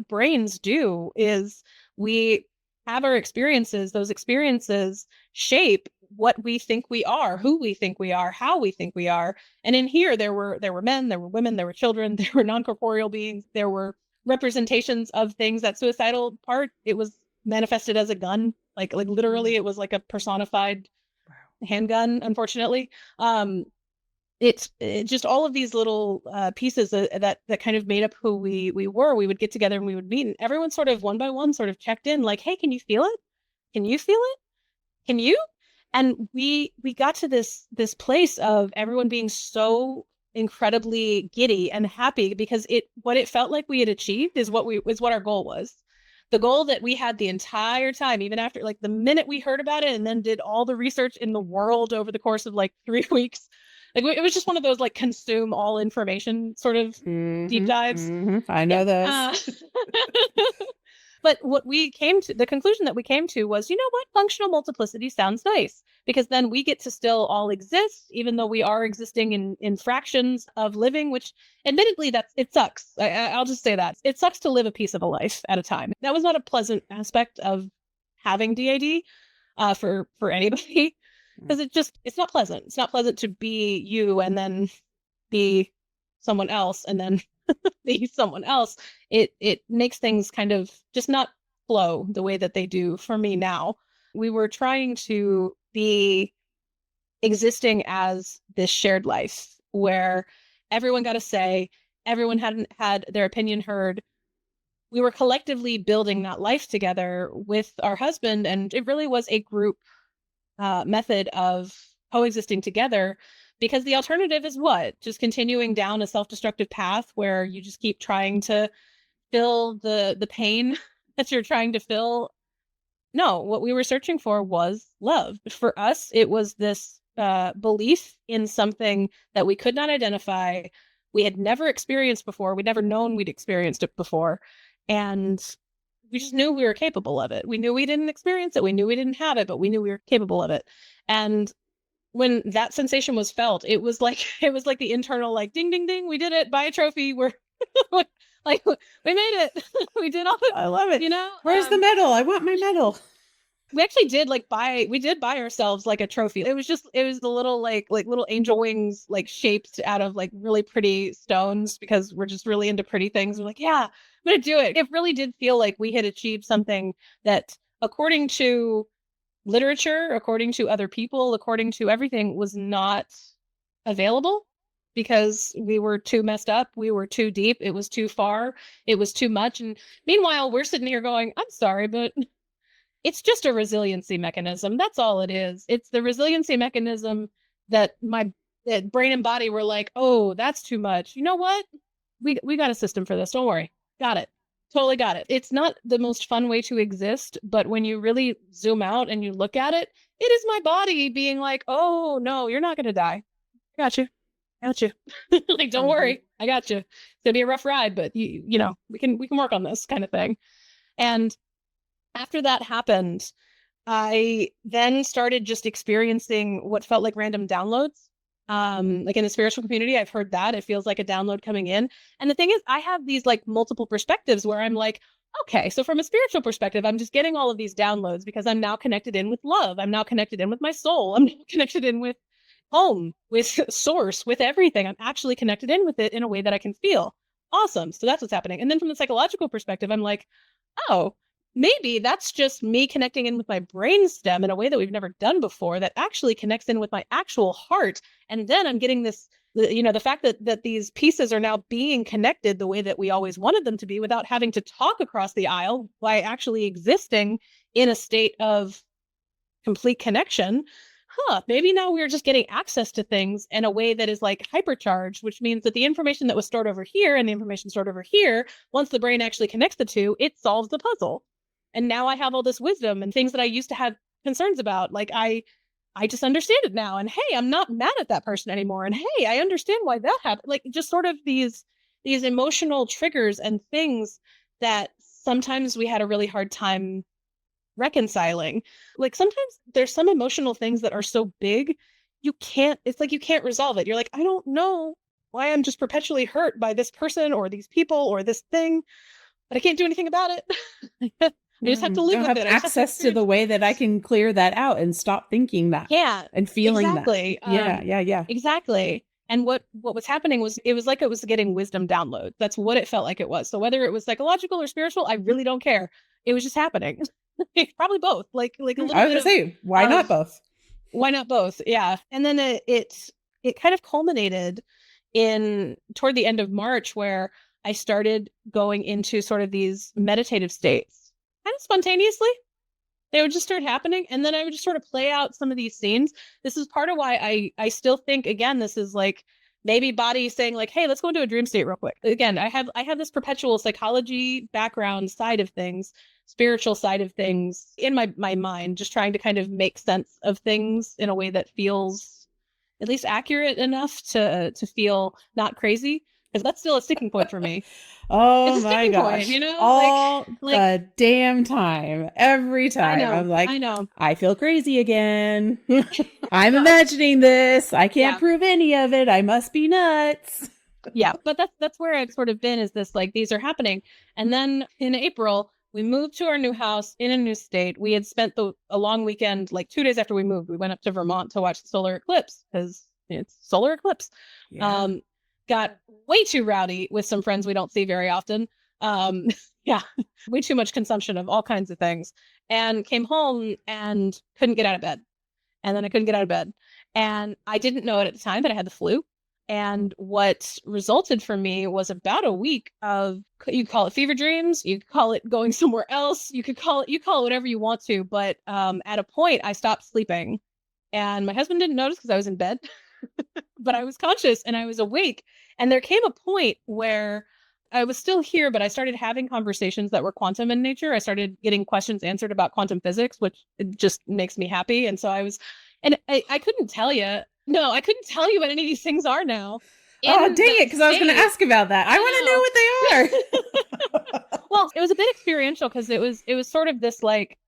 brains do, is we have our experiences. Those experiences shape what we think we are, who we think we are, how we think we are. And in here, there were men, there were women, there were children, there were non-corporeal beings, there were representations of things. That suicidal part, it was manifested as a gun, like literally, it was like a personified handgun, unfortunately. It's just all of these little pieces that kind of made up who we were. We would get together and we would meet, and everyone sort of one by one sort of checked in, like, hey, can you feel it? Can you feel it? Can you? And we got to this place of everyone being so incredibly giddy and happy, because what it felt like we had achieved is what our goal was. The goal that we had the entire time, even after, like, the minute we heard about it and then did all the research in the world over the course of like 3 weeks. Like, it was just one of those, like, consume all information sort of deep dives. I know those. But what we came to, the conclusion that we came to was, you know what? Functional multiplicity sounds nice, because then we get to still all exist, even though we are existing in fractions of living, which admittedly, it sucks. I'll just say that. It sucks to live a piece of a life at a time. That was not a pleasant aspect of having DID for anybody. Because it's not pleasant. It's not pleasant to be you and then be someone else and then be someone else. It makes things kind of just not flow the way that they do for me now. We were trying to be existing as this shared life where everyone got a say, everyone had their opinion heard. We were collectively building that life together with our husband, and it really was a group method of coexisting together, because the alternative is what? Just continuing down a self-destructive path where you just keep trying to fill the pain that you're trying to fill. No, what we were searching for was love. For us, it was this belief in something that we could not identify. We had never experienced before. We'd never known we'd experienced it before. And we just knew we were capable of it. We knew we didn't experience it. We knew we didn't have it, but we knew we were capable of it. And when that sensation was felt, it was like the internal like ding ding ding, we did it, buy a trophy, we're like we made it. We did all the, I love it. you know. Where's the medal? I want my medal. We actually did buy ourselves like a trophy. It was the little like little angel wings like shaped out of like really pretty stones, because we're just really into pretty things. We're like, yeah, I'm gonna do it. It really did feel like we had achieved something that, according to literature, according to other people, according to everything, was not available, because we were too messed up, we were too deep, it was too far, it was too much. And meanwhile, we're sitting here going, I'm sorry, but it's just a resiliency mechanism. That's all it is. It's the resiliency mechanism that that brain and body were like, oh, that's too much. You know what? We got a system for this. Don't worry. Got it. Totally got it. It's not the most fun way to exist, but when you really zoom out and you look at it, it is my body being like, oh no, you're not going to die. I got you. I got you. Like, don't worry. I got you. It's going to be a rough ride, but you know, we can work on this kind of thing. And after that happened, I then started just experiencing what felt like random downloads. Like in the spiritual community, I've heard that it feels like a download coming in. And the thing is, I have these like multiple perspectives where I'm like, okay, so from a spiritual perspective, I'm just getting all of these downloads because I'm now connected in with love. I'm now connected in with my soul. I'm now connected in with home, with source, with everything. I'm actually connected in with it in a way that I can feel. Awesome. So that's what's happening. And then from the psychological perspective, I'm like, oh, maybe that's just me connecting in with my brainstem in a way that we've never done before, that actually connects in with my actual heart. And then I'm getting this, you know, the fact that these pieces are now being connected the way that we always wanted them to be, without having to talk across the aisle, by actually existing in a state of complete connection. Maybe now we're just getting access to things in a way that is like hypercharged, which means that the information that was stored over here and the information stored over here, once the brain actually connects the two, it solves the puzzle. And now I have all this wisdom and things that I used to have concerns about. Like I just understand it now. And hey, I'm not mad at that person anymore. And hey, I understand why that happened. Like, just sort of these emotional triggers and things that sometimes we had a really hard time reconciling. Like, sometimes there's some emotional things that are so big, it's like you can't resolve it. You're like, I don't know why I'm just perpetually hurt by this person or these people or this thing, but I can't do anything about it. I just have to live with it. I have access to the way that I can clear that out and stop thinking that. Yeah. And feeling exactly. that. Yeah. Exactly. And what was happening was, it was like it was getting wisdom download. That's what it felt like it was. So whether it was psychological or spiritual, I really don't care. It was just happening. Probably both. Like a little bit. I was gonna say, why not both? Why not both? Yeah. And then it kind of culminated toward the end of March, where I started going into sort of these meditative states. Kind of spontaneously. They would just start happening, and then I would just sort of play out some of these scenes. This is part of why I still think, again, this is like maybe body saying like, hey, let's go into a dream state real quick. Again, I have this perpetual psychology background side of things, spiritual side of things in my mind, just trying to kind of make sense of things in a way that feels at least accurate enough to feel not crazy. Because that's still a sticking point for me. Oh my gosh. Point, you know? All the damn time. Every time. I'm like, I feel crazy again. I'm imagining this. I can't prove any of it. I must be nuts. Yeah, but that's where I've sort of been, is this like, these are happening. And then in April, we moved to our new house in a new state. We had spent a long weekend, like 2 days after we moved, we went up to Vermont to watch the solar eclipse, because it's solar eclipse. Yeah. Got way too rowdy with some friends we don't see very often. Way too much consumption of all kinds of things, and came home and couldn't get out of bed. And then I couldn't get out of bed. And I didn't know it at the time, but I had the flu. And what resulted for me was about a week of, you call it fever dreams, you could call it going somewhere else, you call it whatever you want to. But at a point, I stopped sleeping. And my husband didn't notice because I was in bed. But I was conscious and I was awake. And there came a point where I was still here, but I started having conversations that were quantum in nature. I started getting questions answered about quantum physics, which just makes me happy. And so I couldn't tell you. No, I couldn't tell you what any of these things are now. Oh, dang it. Because I was going to ask about that. I want to know what they are. Well, it was a bit experiential, because it was sort of this like,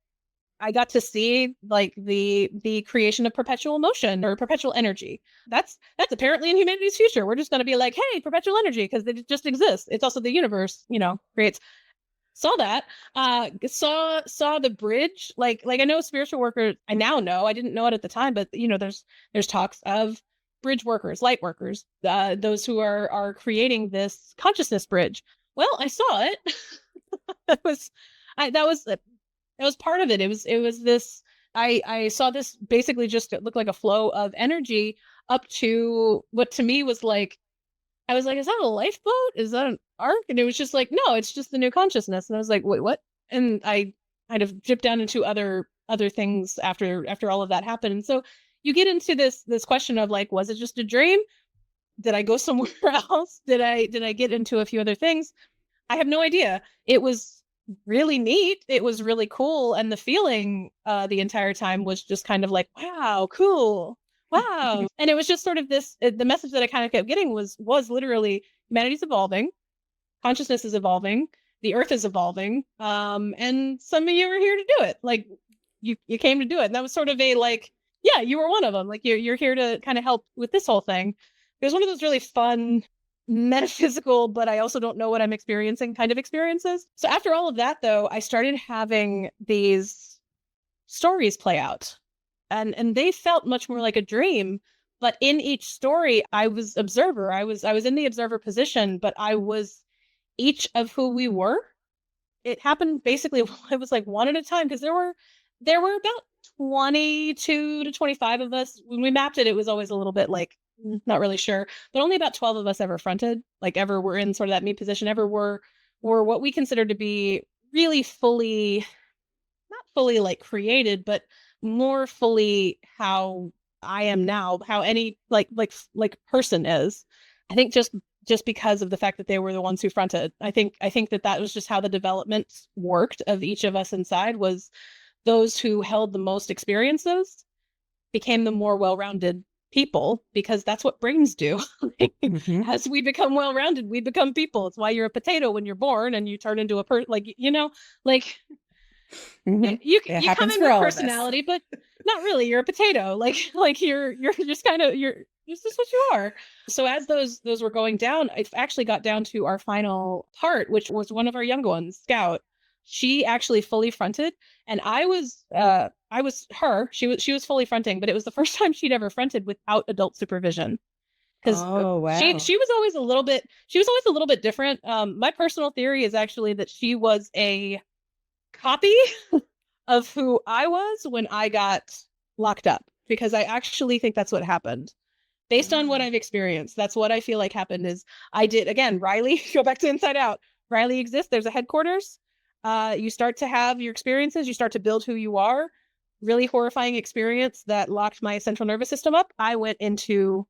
I got to see like the creation of perpetual motion or perpetual energy. That's apparently in humanity's future. We're just going to be like, hey, perpetual energy, because it just exists. It's also the universe, creates. Saw that. Saw the bridge. Like I know spiritual workers. I now know. I didn't know it at the time, but there's talks of bridge workers, light workers, those who are creating this consciousness bridge. Well, I saw it. that was that was part of it. It was this. I saw this basically just, it looked like a flow of energy up to what to me was like, I was like, is that a lifeboat? Is that an ark? And it was just like, no, it's just the new consciousness. And I was like, wait, what? And I kind of dripped down into other things after all of that happened. And so you get into this question of like, was it just a dream? Did I go somewhere else? Did I get into a few other things? I have no idea. It was really neat. It was really cool. And the feeling the entire time was just kind of like, wow, cool. Wow. And it was just sort of this, the message that I kind of kept getting was literally humanity's evolving, consciousness is evolving, the earth is evolving, and some of you are here to do it. Like you came to do it. And that was sort of a like, yeah, you were one of them. Like you're here to kind of help with this whole thing. It was one of those really fun, metaphysical, but I also don't know what I'm experiencing kind of experiences. So after all of that, though, I started having these stories play out. And they felt much more like a dream. But in each story, I was observer. I was in the observer position, but I was each of who we were. It happened basically, it was like one at a time, because there were about 22 to 25 of us. When we mapped it, it was always a little bit like, not really sure, but only about 12 of us ever fronted, like ever were in sort of that me position, ever were what we consider to be really fully, not fully like created, but more fully how I am now, how any like person is. I think just because of the fact that they were the ones who fronted. I think that was just how the development worked of each of us inside, was those who held the most experiences became the more well-rounded people, because that's what brains do. As we become well-rounded, we become people. It's why you're a potato when you're born and you turn into a person, like, you come in with personality, but not really. You're a potato. Like you're just kind of, this is what you are. So as those were going down, I actually got down to our final part, which was one of our young ones, Scout. She actually fully fronted, and I was her. She was fully fronting, but it was the first time she'd ever fronted without adult supervision. Because she was always a little bit different. My personal theory is actually that she was a copy of who I was when I got locked up, because I actually think that's what happened. Based on what I've experienced, that's what I feel like happened. Is I did, again, Riley, go back to Inside Out. Riley exists. There's a headquarters. You start to have your experiences. You start to build who you are. Really horrifying experience that locked my central nervous system up. I went into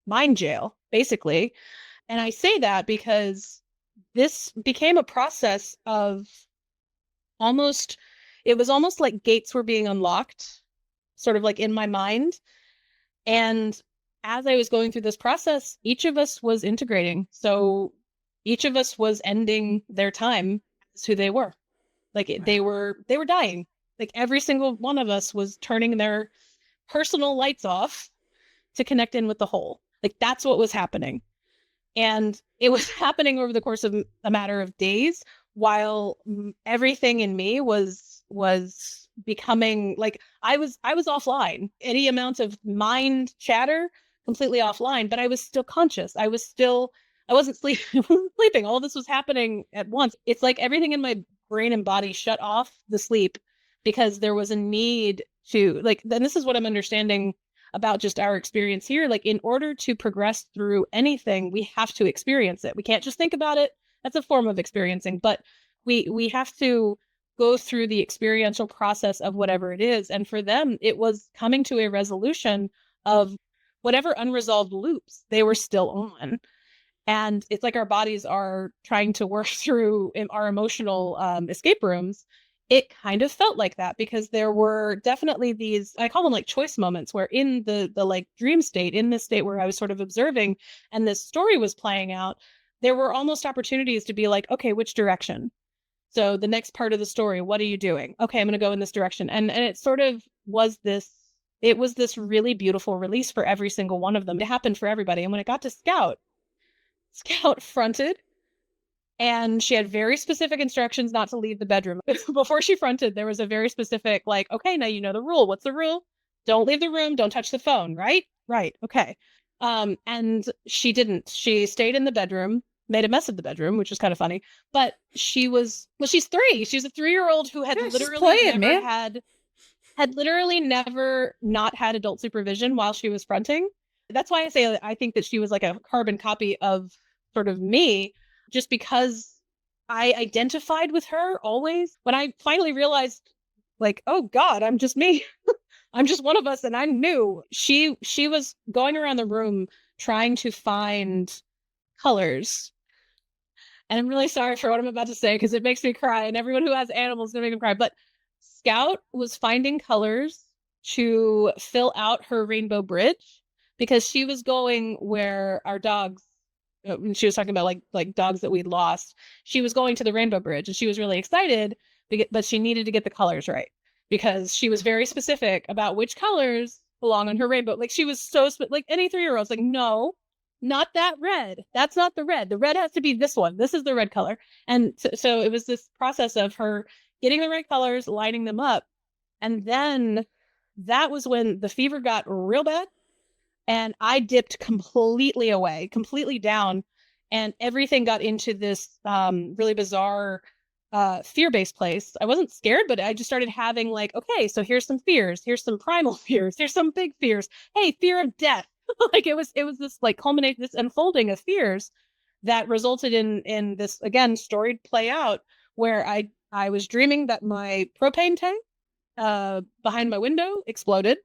mind jail, basically. And I say that because this became a process of it was almost like gates were being unlocked, sort of like in my mind. And as I was going through this process, each of us was integrating. So each of us was ending their time as who they were. Like they were dying. Like every single one of us was turning their personal lights off to connect in with the whole. Like that's what was happening. And it was happening over the course of a matter of days, while everything in me was becoming like, I was offline. Any amount of mind chatter, completely offline, but I was still conscious. I wasn't sleeping. All this was happening at once. It's like everything in my brain and body shut off the sleep, because there was a need to, like, then this is what I'm understanding about just our experience here. Like, in order to progress through anything, we have to experience it. We can't just think about it. That's a form of experiencing, but we have to go through the experiential process of whatever it is. And for them, it was coming to a resolution of whatever unresolved loops they were still on. And it's like our bodies are trying to work through our emotional escape rooms. It kind of felt like that, because there were definitely these, I call them like choice moments, where in the like dream state, in this state where I was sort of observing and this story was playing out, there were almost opportunities to be like, okay, which direction? So the next part of the story, what are you doing? Okay, I'm going to go in this direction. And it sort of was this, it was this really beautiful release for every single one of them. It happened for everybody. And when it got to Scout, Scout fronted, and she had very specific instructions not to leave the bedroom. Before she fronted, there was a very specific, like, okay, now you know the rule. What's the rule? Don't leave the room. Don't touch the phone, right? Right. Okay. And she didn't. She stayed in the bedroom, made a mess of the bedroom, which was kind of funny. But she's 3. She's a 3-year-old who had literally never not had adult supervision while she was fronting. That's why I say I think that she was like a carbon copy of sort of me, just because I identified with her always. When I finally realized, like, oh God, I'm just me. I'm just one of us. And I knew she was going around the room trying to find colors. And I'm really sorry for what I'm about to say because it makes me cry, and everyone who has animals is going to make them cry. But Scout was finding colors to fill out her rainbow bridge because she was going where our dogs, she was talking about like dogs that we'd lost. She was going to the rainbow bridge and she was really excited, but she needed to get the colors right because she was very specific about which colors belong on her rainbow. Like she was so like any 3-year-old's like, no, not that red. That's not the red. The red has to be this one. This is the red color. And so it was this process of her getting the right colors, lining them up. And then that was when the fever got real bad. And I dipped completely away, completely down. And everything got into this really bizarre fear-based place. I wasn't scared, but I just started having like, okay, so here's some fears. Here's some primal fears. Here's some big fears. Hey, fear of death. Like it was this like culminate, this unfolding of fears that resulted in this, again, storied play out where I was dreaming that my propane tank behind my window exploded,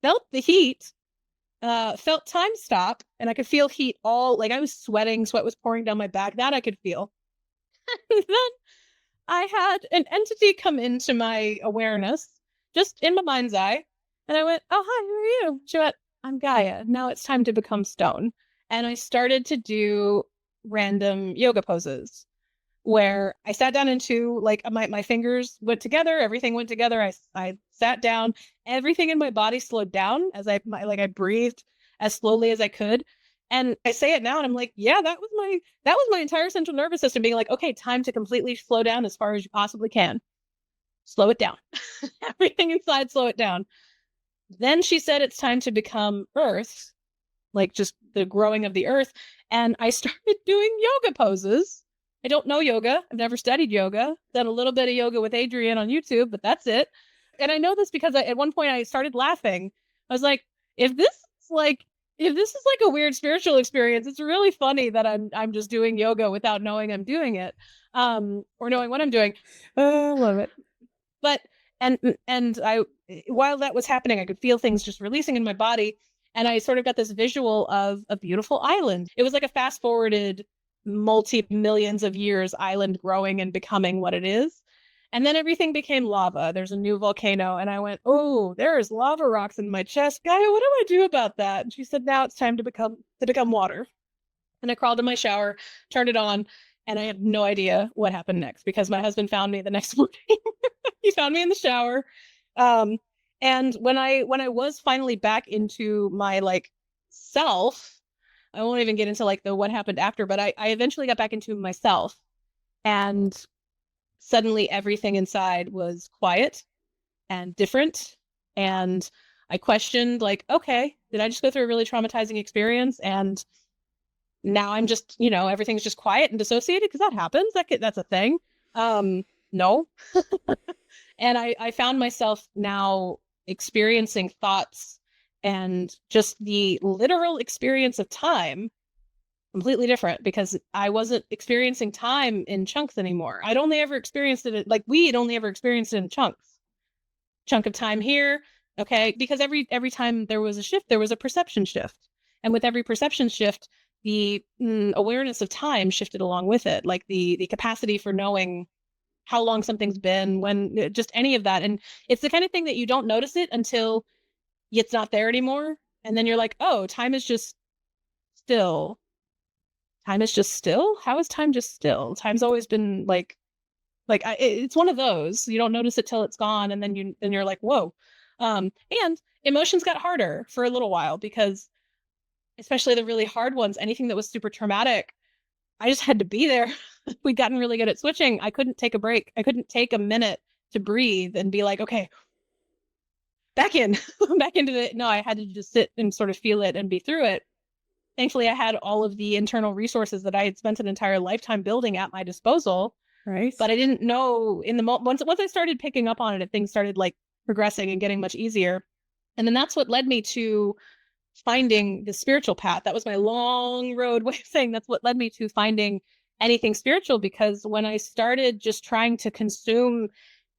felt the heat, felt time stop, and I could feel heat all, like I was sweating, sweat was pouring down my back, that I could feel. And then I had an entity come into my awareness, just in my mind's eye, and I went, oh, hi, who are you? She went, I'm Gaia. Now it's time to become stone. And I started to do random yoga poses where I sat down into like my fingers went together, everything went together. I sat down, everything in my body slowed down as I breathed as slowly as I could. And I say it now and I'm like, yeah, that was my entire central nervous system being like, okay, time to completely slow down as far as you possibly can. Slow it down. Everything inside, slow it down. Then she said it's time to become earth, like just the growing of the earth. And I started doing yoga poses. I don't know yoga. I've never studied yoga. Done a little bit of yoga with Adrienne on YouTube, but that's it. And I know this because at one point I started laughing. I was like, if this is like a weird spiritual experience, it's really funny that I'm just doing yoga without knowing I'm doing it, or knowing what I'm doing. I love it. But and I, while that was happening, I could feel things just releasing in my body, and I sort of got this visual of a beautiful island. It was like a fast forwarded multi-millions of years island growing and becoming what it is. And then everything became lava. There's a new volcano. And I went, oh, there's lava rocks in my chest. Gaia, what do I do about that? And she said, now it's time to become water. And I crawled in my shower, turned it on, and I had no idea what happened next because my husband found me the next morning. He found me in the shower. And when I was finally back into my like self, I won't even get into like the what happened after, but I eventually got back into myself, and suddenly everything inside was quiet and different. And I questioned like, okay, did I just go through a really traumatizing experience? And now I'm just, everything's just quiet and dissociated because that happens. That's a thing. No. And I found myself now experiencing thoughts and just the literal experience of time completely different because I wasn't experiencing time in chunks anymore. I'd only ever experienced it like we'd only ever experienced it in chunks. Chunk of time here, okay? Because every time there was a shift, there was a perception shift. And with every perception shift, the awareness of time shifted along with it, like the capacity for knowing how long something's been, when just any of that. And it's the kind of thing that you don't notice it until it's not there anymore. And then you're like, oh, time is just still. Time is just still? How is time just still? Time's always been like Like it's one of those. You don't notice it till it's gone, and then you're like, whoa. And emotions got harder for a little while because, especially the really hard ones, anything that was super traumatic, I just had to be there. We'd gotten really good at switching. I couldn't take a break. I couldn't take a minute to breathe and be like, okay, back in, back into it. No, I had to just sit and sort of feel it and be through it. Thankfully, I had all of the internal resources that I had spent an entire lifetime building at my disposal. Right. But I didn't know in the once I started picking up on it, things started like progressing and getting much easier. And then that's what led me to finding the spiritual path. That was my long road way of saying that's what led me to finding anything spiritual, because when I started just trying to consume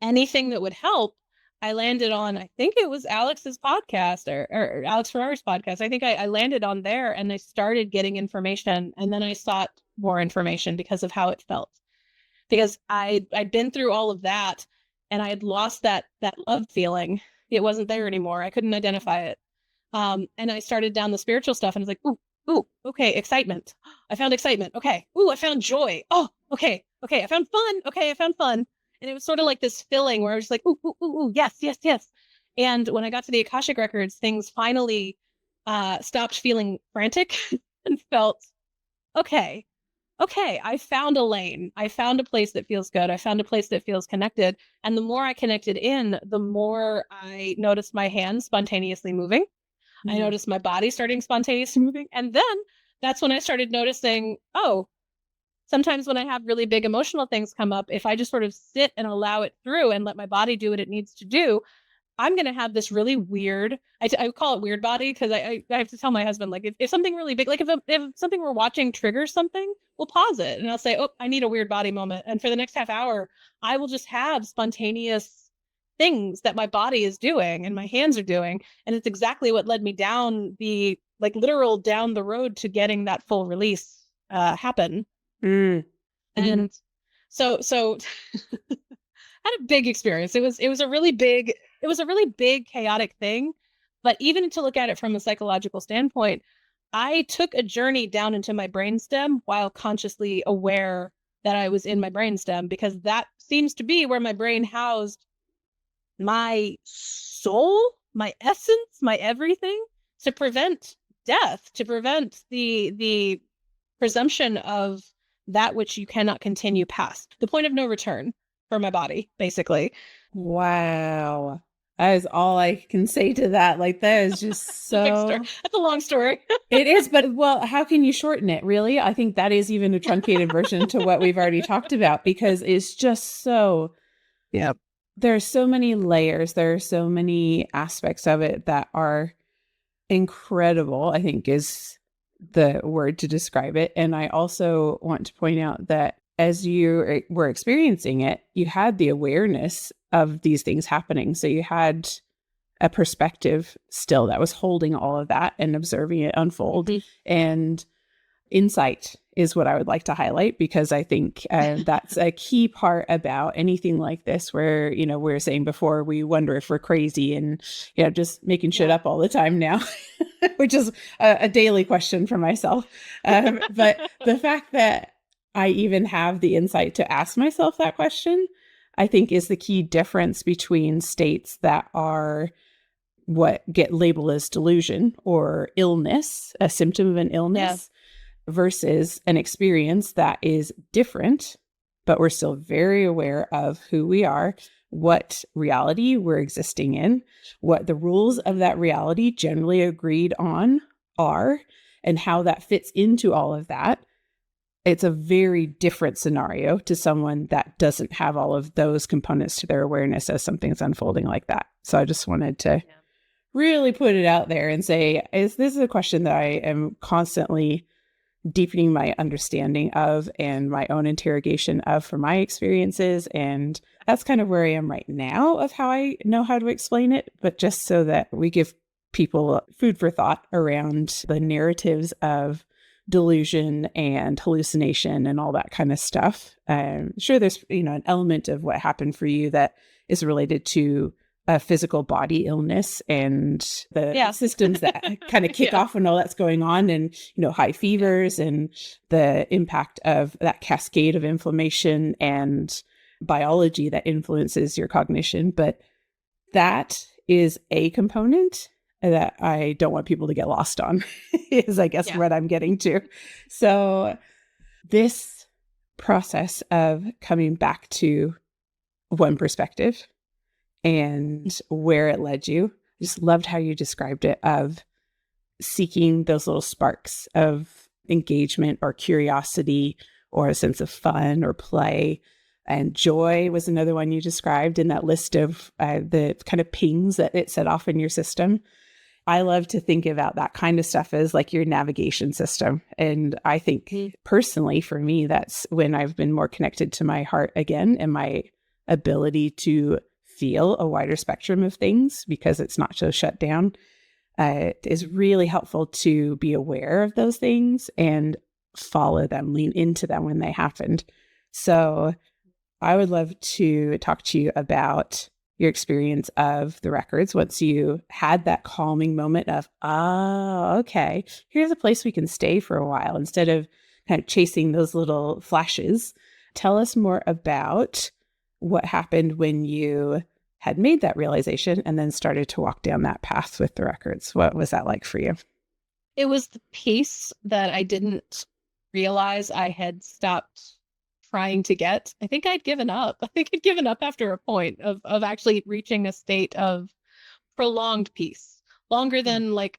anything that would help, I landed on, I think it was Alex's podcast or Alex Ferrari's podcast. I think I landed on there, and I started getting information, and then I sought more information because of how it felt. Because I'd been through all of that, and I had lost that love feeling. It wasn't there anymore. I couldn't identify it. And I started down the spiritual stuff, and I was like, ooh, okay, excitement. I found excitement. Okay. Ooh, I found joy. Oh, okay. I found fun. Okay, I found fun. And it was sort of like this filling where I was like, ooh, yes. And when I got to the Akashic Records, things finally stopped feeling frantic and felt, okay, I found a lane. I found a place that feels good. I found a place that feels connected. And the more I connected in, the more I noticed my hands spontaneously moving. Mm-hmm. I noticed my body starting spontaneously moving. And then that's when I started noticing, oh, sometimes when I have really big emotional things come up, if I just sort of sit and allow it through and let my body do what it needs to do, I'm going to have this really weird, I call it weird body, because I have to tell my husband, like, if something really big, like if something we're watching triggers something, we'll pause it. And I'll say, oh, I need a weird body moment. And for the next half hour, I will just have spontaneous things that my body is doing and my hands are doing. And it's exactly what led me down the, like, literal down the road to getting that full release happen. Mm. And so had a big experience. It was a really big chaotic thing. But even to look at it from a psychological standpoint, I took a journey down into my brainstem while consciously aware that I was in my brainstem, because that seems to be where my brain housed my soul, my essence, my everything, to prevent death, to prevent the presumption of that which you cannot continue past, the point of no return for my body, basically. Wow. That is all I can say to that. Like, that is just so... That's a long story. It is, but well, how can you shorten it, really? I think that is even a truncated version to what we've already talked about, because it's just so... Yeah. There are so many layers. There are so many aspects of it that are incredible, I think is the word to describe it. And I also want to point out that as you were experiencing it, you had the awareness of these things happening. So you had a perspective still that was holding all of that and observing it unfold. Mm-hmm. And insight is what I would like to highlight, because I think that's a key part about anything like this, where, you know, we were saying before, we wonder if we're crazy and, you know, just making shit up all the time now, which is a daily question for myself. But the fact that I even have the insight to ask myself that question, I think is the key difference between states that are what get labeled as delusion or illness, a symptom of an illness, versus an experience that is different, but we're still very aware of who we are, what reality we're existing in, what the rules of that reality generally agreed on are, and how that fits into all of that. It's a very different scenario to someone that doesn't have all of those components to their awareness as something's unfolding like that. So I just wanted to really put it out there and say, this is a question that I am constantly deepening my understanding of and my own interrogation of for my experiences. And that's kind of where I am right now of how I know how to explain it, but just so that we give people food for thought around the narratives of delusion and hallucination and all that kind of stuff. Sure, there's, you know, an element of what happened for you that is related to a physical body illness and the systems that kind of kick off when all that's going on, and, you know, high fevers and the impact of that cascade of inflammation and biology that influences your cognition, but that is a component that I don't want people to get lost on, is I guess what I'm getting to. So this process of coming back to one perspective and where it led you, I just loved how you described it, of seeking those little sparks of engagement or curiosity or a sense of fun or play. And joy was another one you described in that list of the kind of pings that it set off in your system. I love to think about that kind of stuff as like your navigation system. And I think personally for me, that's when I've been more connected to my heart again and my ability to feel a wider spectrum of things because it's not so shut down. It is really helpful to be aware of those things and follow them, lean into them when they happened. So I would love to talk to you about your experience of the records once you had that calming moment of, okay, here's a place we can stay for a while instead of kind of chasing those little flashes. Tell us more about what happened when you had made that realization and then started to walk down that path with the records. What was that like for you? It was the peace that I didn't realize I had stopped trying to get. I think I'd given up. I think I'd given up after a point of actually reaching a state of prolonged peace, longer than like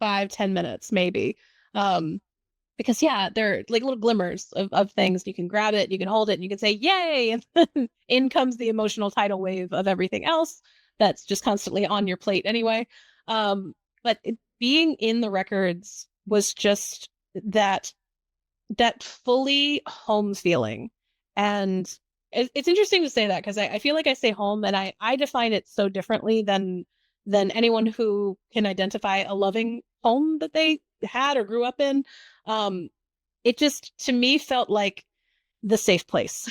5-10 minutes, maybe. Because they're like little glimmers of things. You can grab it, you can hold it, and you can say, yay! And then in comes the emotional tidal wave of everything else that's just constantly on your plate anyway. But being in the records was just that fully home feeling. And it's interesting to say that because I feel like I say home and I define it so differently than anyone who can identify a loving home that they had or grew up in. It just, to me, felt like the safe place,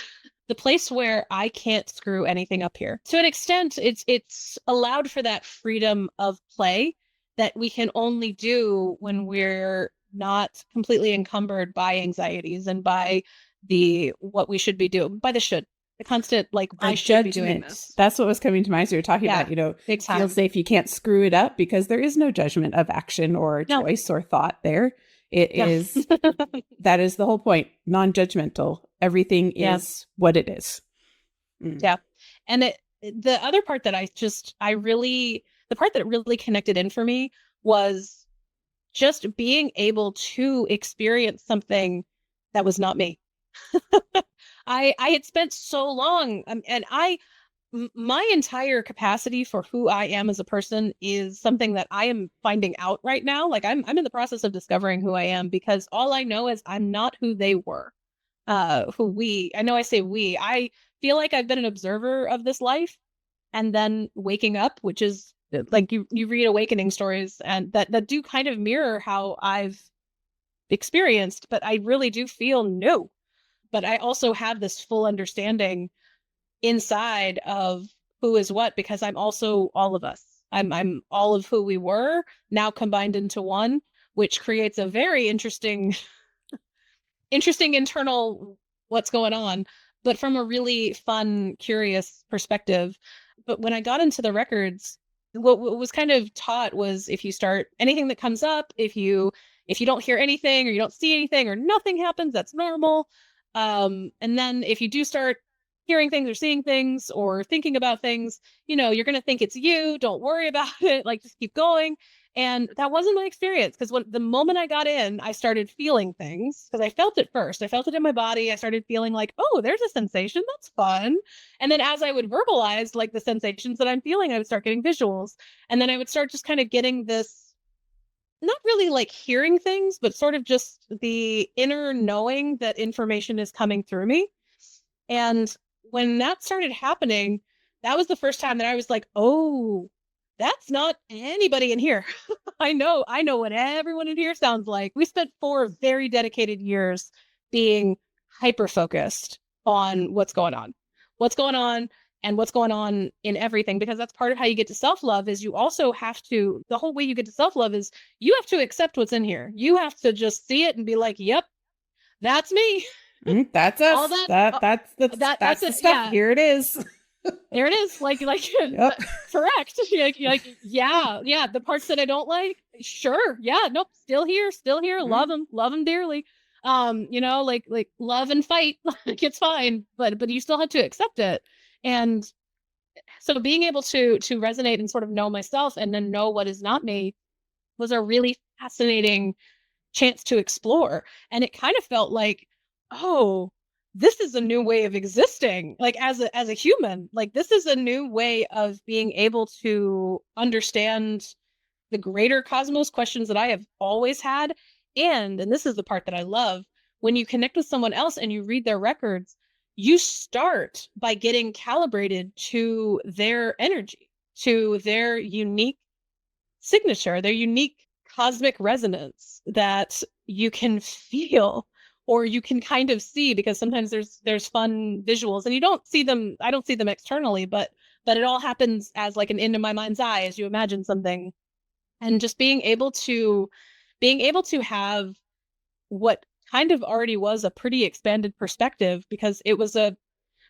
the place where I can't screw anything up here. To an extent, it's allowed for that freedom of play that we can only do when we're not completely encumbered by anxieties and by what we should be doing, by the constant, like, I should be doing this. That's what was coming to mind. So you're talking about, feel safe. You can't screw it up because there is no judgment of action or choice or thought there. It is, that is the whole point. Non-judgmental. Everything is what it is. Yeah. And the other part that the part that really connected in for me was just being able to experience something that was not me. I had spent so long, and my entire capacity for who I am as a person is something that I am finding out right now. Like I'm in the process of discovering who I am, because all I know is I'm not who they were. I know I say we, I feel like I've been an observer of this life and then waking up, which is like you read awakening stories and that do kind of mirror how I've experienced, but I really do feel new. But I also have this full understanding inside of who is what, because I'm also all of us. I'm all of who we were now combined into one, which creates a very interesting internal what's going on, but from a really fun, curious perspective. But when I got into the records, what was kind of taught was, if you start anything that comes up, if you don't hear anything or you don't see anything or nothing happens, that's normal. And then if you do start hearing things or seeing things or thinking about things, you're going to think it's you. Don't worry about it. Like, just keep going. And that wasn't my experience, because the moment I got in, I started feeling things, because I felt it first. I felt it in my body. I started feeling like, oh, there's a sensation. That's fun. And then as I would verbalize like the sensations that I'm feeling, I would start getting visuals. And then I would start just kind of getting this, not really like hearing things, but sort of just the inner knowing that information is coming through me. And when that started happening, that was the first time that I was like, oh, that's not anybody in here. I know what everyone in here sounds like. We spent 4 very dedicated years being hyper-focused on what's going on and what's going on in everything, because that's part of how you get to self-love. Is you also have to, the whole way you get to self-love is you have to accept what's in here. You have to just see it and be like, yep, that's me. That's All us. that, That's that's the it. stuff. Yeah. Here it is. There it is. Like, Yep. correct. Yeah. The parts that I don't like, sure. Yeah. Nope. Still here. Love them dearly. Like love and fight. Like, it's fine, but you still have to accept it. And so being able to resonate and sort of know myself and then know what is not me was a really fascinating chance to explore. And it kind of felt like, oh, this is a new way of existing, like as a human. Like, this is a new way of being able to understand the greater cosmos, questions that I have always had. And this is the part that I love, when you connect with someone else and you read their records, you start by getting calibrated to their energy, to their unique signature, their unique cosmic resonance that you can feel, or you can kind of see, because sometimes there's fun visuals and you don't see them. I don't see them externally, but it all happens as like an into my mind's eye as you imagine something. And just being able to have what kind of already was a pretty expanded perspective, because it was a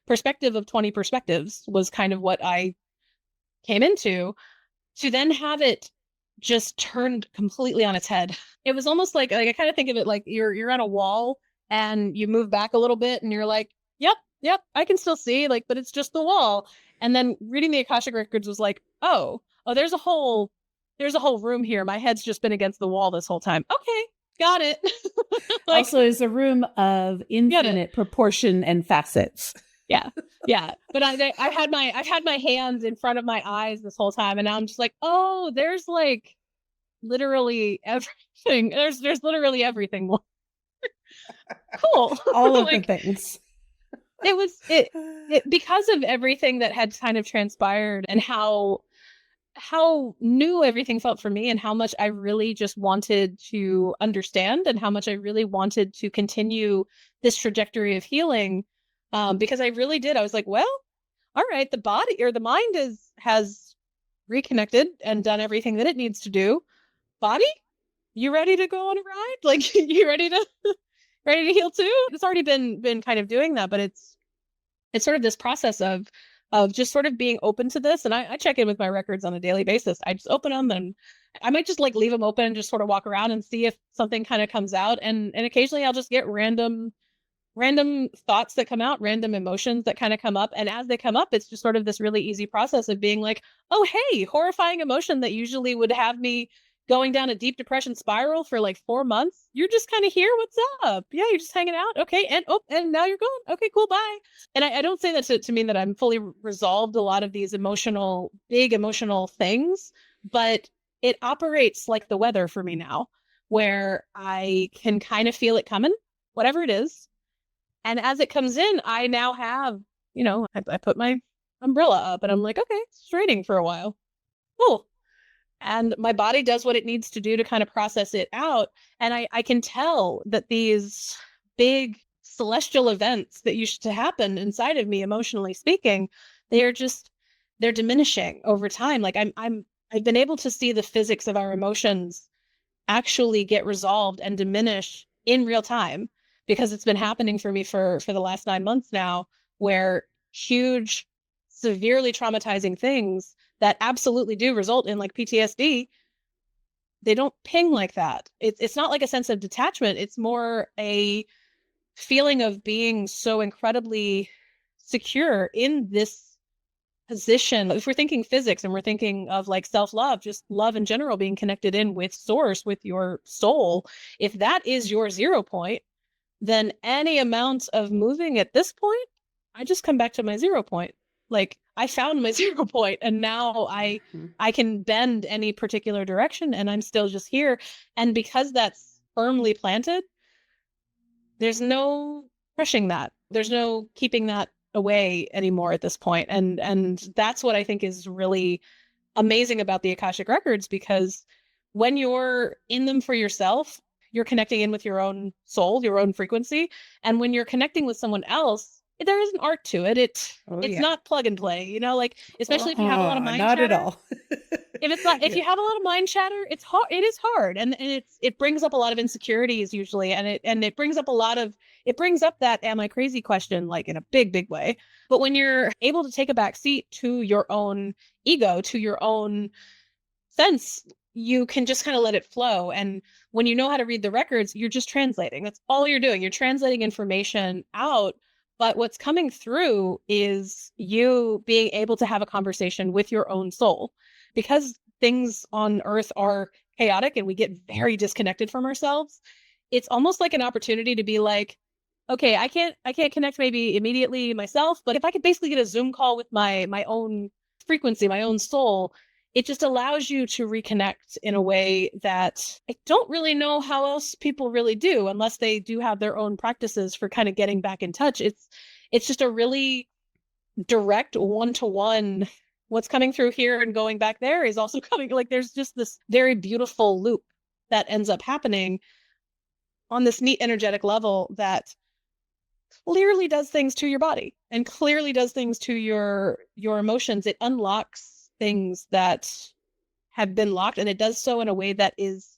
perspective of 20 perspectives, was kind of what I came into, to then have it just turned completely on its head. It was almost like I kind of think of it like you're on a wall and you move back a little bit and you're like, yep, I can still see, like, but it's just the wall. And then reading the Akashic Records was like, oh, there's a whole room here. My head's just been against the wall this whole time. Okay, got it. Like, also, is a room of infinite proportion and facets. Yeah. But I've had my hands in front of my eyes this whole time, and now I'm just like, oh, there's like literally everything. There's literally everything. Cool. All of Like, the things. It was because of everything that had kind of transpired, and how new everything felt for me, and how much I really just wanted to understand, and how much I really wanted to continue this trajectory of healing. Because I really did. I was like, well, all right, the body or the mind has reconnected and done everything that it needs to do. Body, you ready to go on a ride? Like, you ready to heal too? It's already been kind of doing that, but it's sort of this process of just sort of being open to this. And I check in with my records on a daily basis. I just open them, and I might just like leave them open and just sort of walk around and see if something kind of comes out. And occasionally I'll just get random thoughts that come out, random emotions that kind of come up. And as they come up, it's just sort of this really easy process of being like, oh, hey, horrifying emotion that usually would have me going down a deep depression spiral for like 4 months. You're just kind of here. What's up? Yeah, you're just hanging out. Okay. And now you're gone. Okay, cool. Bye. And I don't say that to mean that I'm fully resolved a lot of these big emotional things, but it operates like the weather for me now, where I can kind of feel it coming, whatever it is. And as it comes in, I now have, I put my umbrella up and I'm like, okay, it's raining for a while. Cool. And my body does what it needs to do to kind of process it out. And I can tell that these big celestial events that used to happen inside of me, emotionally speaking, they're diminishing over time. Like, I've been able to see the physics of our emotions actually get resolved and diminish in real time, because it's been happening for me for the last 9 months now, where huge, severely traumatizing things that absolutely do result in like PTSD, they don't ping like that. It's not like a sense of detachment. It's more a feeling of being so incredibly secure in this position. If we're thinking physics and we're thinking of like self-love, just love in general, being connected in with source, with your soul, if that is your 0 point, then any amount of moving at this point, I just come back to my 0 point. Like, I found my 0 point, and now I can bend any particular direction, and I'm still just here. And because that's firmly planted, there's no pushing that. There's no keeping that away anymore at this point. And that's what I think is really amazing about the Akashic Records, because when you're in them for yourself, you're connecting in with your own soul, your own frequency. And when you're connecting with someone else, there is an art to it. It's not plug and play, like, especially if you have a lot of mind not chatter. at all. if it's not, if you have a little mind chatter, it's hard. It is hard. And it brings up a lot of insecurities usually. And it brings up it brings up that, am I crazy question, like in a big, big way. But when you're able to take a back seat to your own ego, to your own sense, you can just kind of let it flow. And when you know how to read the records, you're just translating. That's all you're doing. You're translating information out. But what's coming through is you being able to have a conversation with your own soul, because things on earth are chaotic and we get very disconnected from ourselves. It's almost like an opportunity to be like, okay, I can't connect maybe immediately myself, but if I could basically get a Zoom call with my own frequency, my own soul, it just allows you to reconnect in a way that I don't really know how else people really do, unless they do have their own practices for kind of getting back in touch. It's just a really direct one-to-one. What's coming through here and going back there is also coming. Like there's just this very beautiful loop that ends up happening on this neat energetic level that clearly does things to your body and clearly does things to your emotions. It unlocks things that have been locked, and it does so in a way that is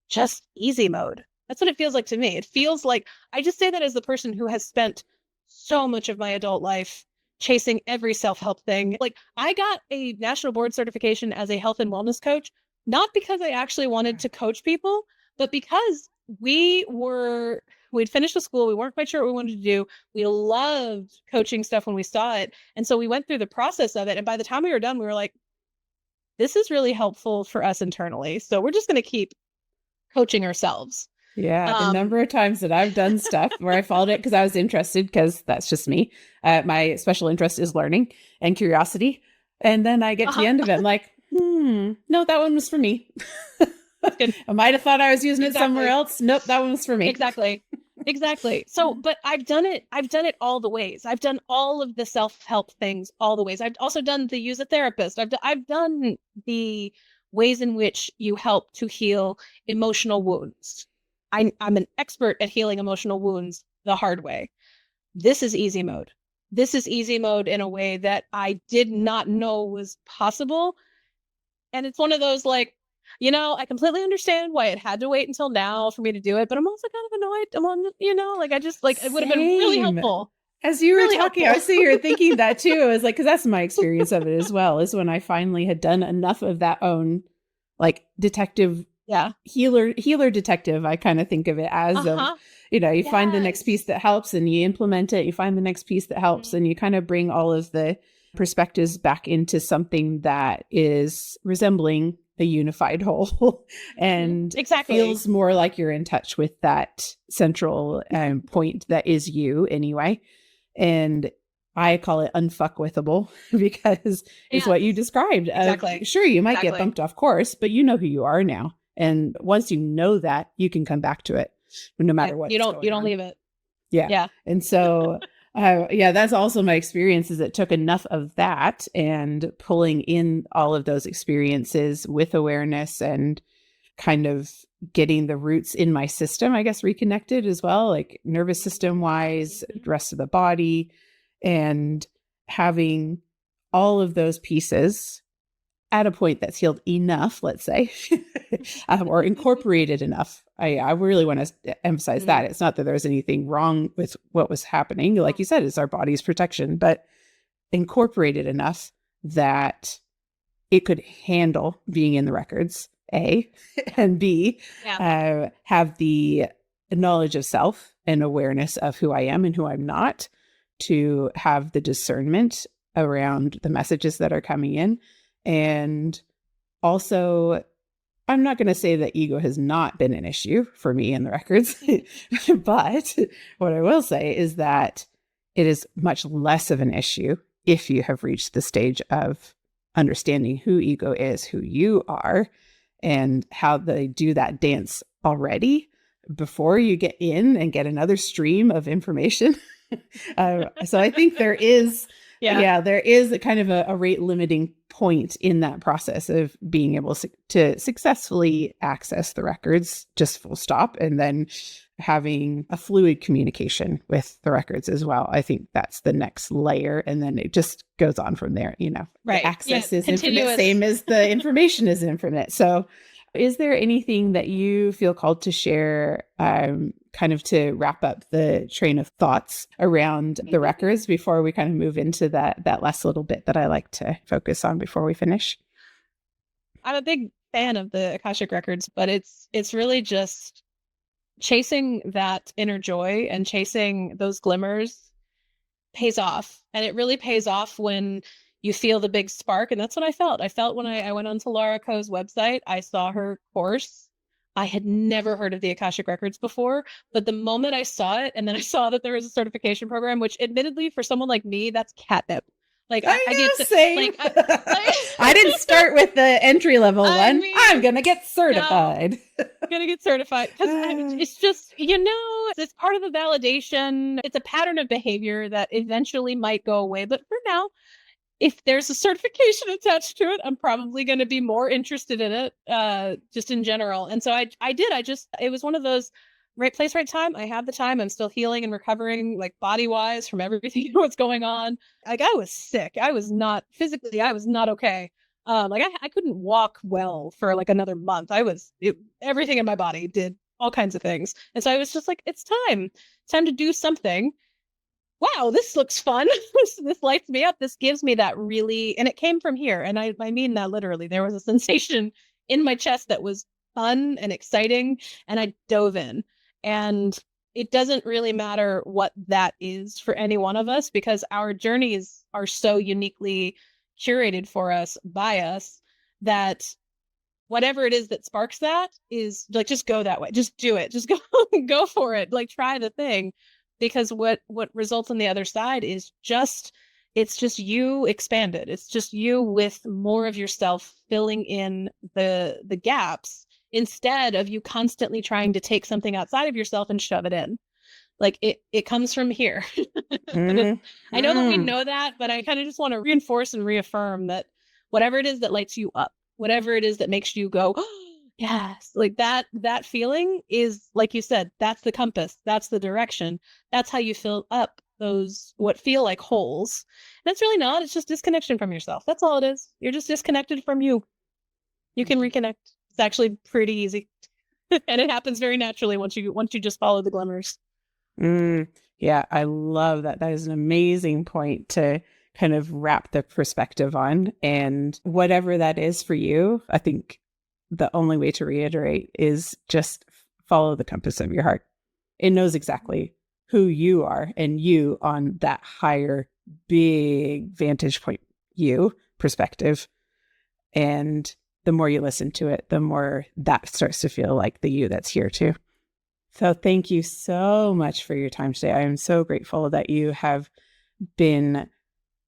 just easy mode. That's what it feels like to me. It feels like, I just say that as the person who has spent so much of my adult life chasing every self-help thing. Like I got a national board certification as a health and wellness coach, not because I actually wanted to coach people, but because we'd finished with school. We weren't quite sure what we wanted to do. We loved coaching stuff when we saw it. And so we went through the process of it. And by the time we were done, we were like, this is really helpful for us internally. So we're just going to keep coaching ourselves. Yeah. The number of times that I've done stuff where I followed it because I was interested, because that's just me. My special interest is learning and curiosity. And then I get to the end of it. I'm like, no, that one was for me. I might have thought I was using it somewhere else. Nope, that one was for me. Exactly. So, but I've done it all the ways. I've done all of the self-help things all the ways. I've also done the use a therapist. I've done the ways in which you help to heal emotional wounds. I'm an expert at healing emotional wounds the hard way. This is easy mode. This is easy mode in a way that I did not know was possible. And it's one of those like, I completely understand why it had to wait until now for me to do it, but I'm also kind of annoyed. It would have been really helpful. As you were talking, I was sitting here thinking that too. I was like, because that's my experience of it as well, is when I finally had done enough of that own, like detective, healer detective. I kind of think of it as, you find the next piece that helps and you implement it. You find the next piece that helps and you kind of bring all of the perspectives back into something that is resembling a unified whole and feels more like you're in touch with that central point that is you anyway. And I call it unfuckwithable because it's what you described. Sure, you might get bumped off course, but you know who you are now. And once you know that, you can come back to it no matter what. You don't leave it. Yeah. And so that's also my experience, is it took enough of that and pulling in all of those experiences with awareness and kind of getting the roots in my system, I guess, reconnected as well, like nervous system wise, rest of the body, and having all of those pieces at a point that's healed enough, let's say, or incorporated enough. I really want to emphasize that. It's not that there's anything wrong with what was happening. Like you said, it's our body's protection, but incorporated enough that it could handle being in the records, A, and B, have the knowledge of self and awareness of who I am and who I'm not, to have the discernment around the messages that are coming in. And also, I'm not going to say that ego has not been an issue for me in the records, but what I will say is that it is much less of an issue if you have reached the stage of understanding who ego is, who you are, and how they do that dance already before you get in and get another stream of information. So I think there is there is a kind of a rate limiting point in that process of being able to successfully access the records, just full stop. And then having a fluid communication with the records as well. I think that's the next layer. And then it just goes on from there. Right. The access is continuous. infinite, same as the information is infinite. So is there anything that you feel called to share, kind of to wrap up the train of thoughts around the records before we kind of move into that last little bit that I like to focus on before we finish? I'm a big fan of the Akashic Records, but it's really just chasing that inner joy and chasing those glimmers pays off. And it really pays off when you feel the big spark. And that's what I felt. I felt when I went onto Laura Koh's website, I saw her course. I had never heard of the Akashic Records before, but the moment I saw it, and then I saw that there was a certification program, which admittedly for someone like me, that's catnip. Like I get to, same. like, I didn't start with the entry level one. I'm gonna get certified. No, I'm gonna get certified because it's just it's part of the validation. It's a pattern of behavior that eventually might go away, but for now, if there's a certification attached to it, I'm probably going to be more interested in it, just in general. And so I did. It was one of those right place, right time. I have the time. I'm still healing and recovering, like body wise from everything what's going on. Like I was sick. I was not physically, I was not okay. I couldn't walk well for like another month. Everything in my body did all kinds of things. And so I was just like, it's time to do something. Wow, this looks fun. This lights me up. This gives me that really, and it came from here. And I mean that literally. There was a sensation in my chest that was fun and exciting. And I dove in. And it doesn't really matter what that is for any one of us because our journeys are so uniquely curated for us by us that whatever it is that sparks that is like, just go that way. Just do it. Just go for it. Like try the thing. Because what results on the other side is it's just you expanded. It's just you with more of yourself filling in the gaps instead of you constantly trying to take something outside of yourself and shove it in. Like it comes from here. Mm-hmm. I know that we know that, but I kind of just want to reinforce and reaffirm that whatever it is that lights you up, whatever it is that makes you go, yes, like that feeling is, like you said, that's the compass, that's the direction, that's how you fill up those what feel like holes. And it's really not, it's just disconnection from yourself. That's all it is. You're just disconnected from you. You can reconnect. It's actually pretty easy. And it happens very naturally once you just follow the glimmers. Yeah, I love that. That is an amazing point to kind of wrap the perspective on. And whatever that is for you, I think the only way to reiterate is just follow the compass of your heart. It knows exactly who you are and you on that higher, big vantage point, perspective. And the more you listen to it, the more that starts to feel like the you that's here too. So thank you so much for your time today. I am so grateful that you have been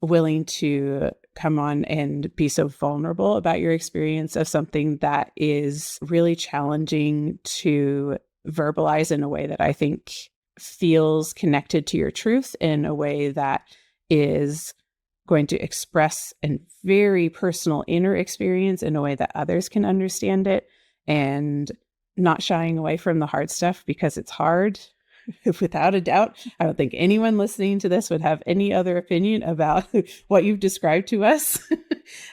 willing to come on and be so vulnerable about your experience of something that is really challenging to verbalize in a way that I think feels connected to your truth, in a way that is going to express a very personal inner experience in a way that others can understand it, and not shying away from the hard stuff because it's hard. Without a doubt, I don't think anyone listening to this would have any other opinion about what you've described to us.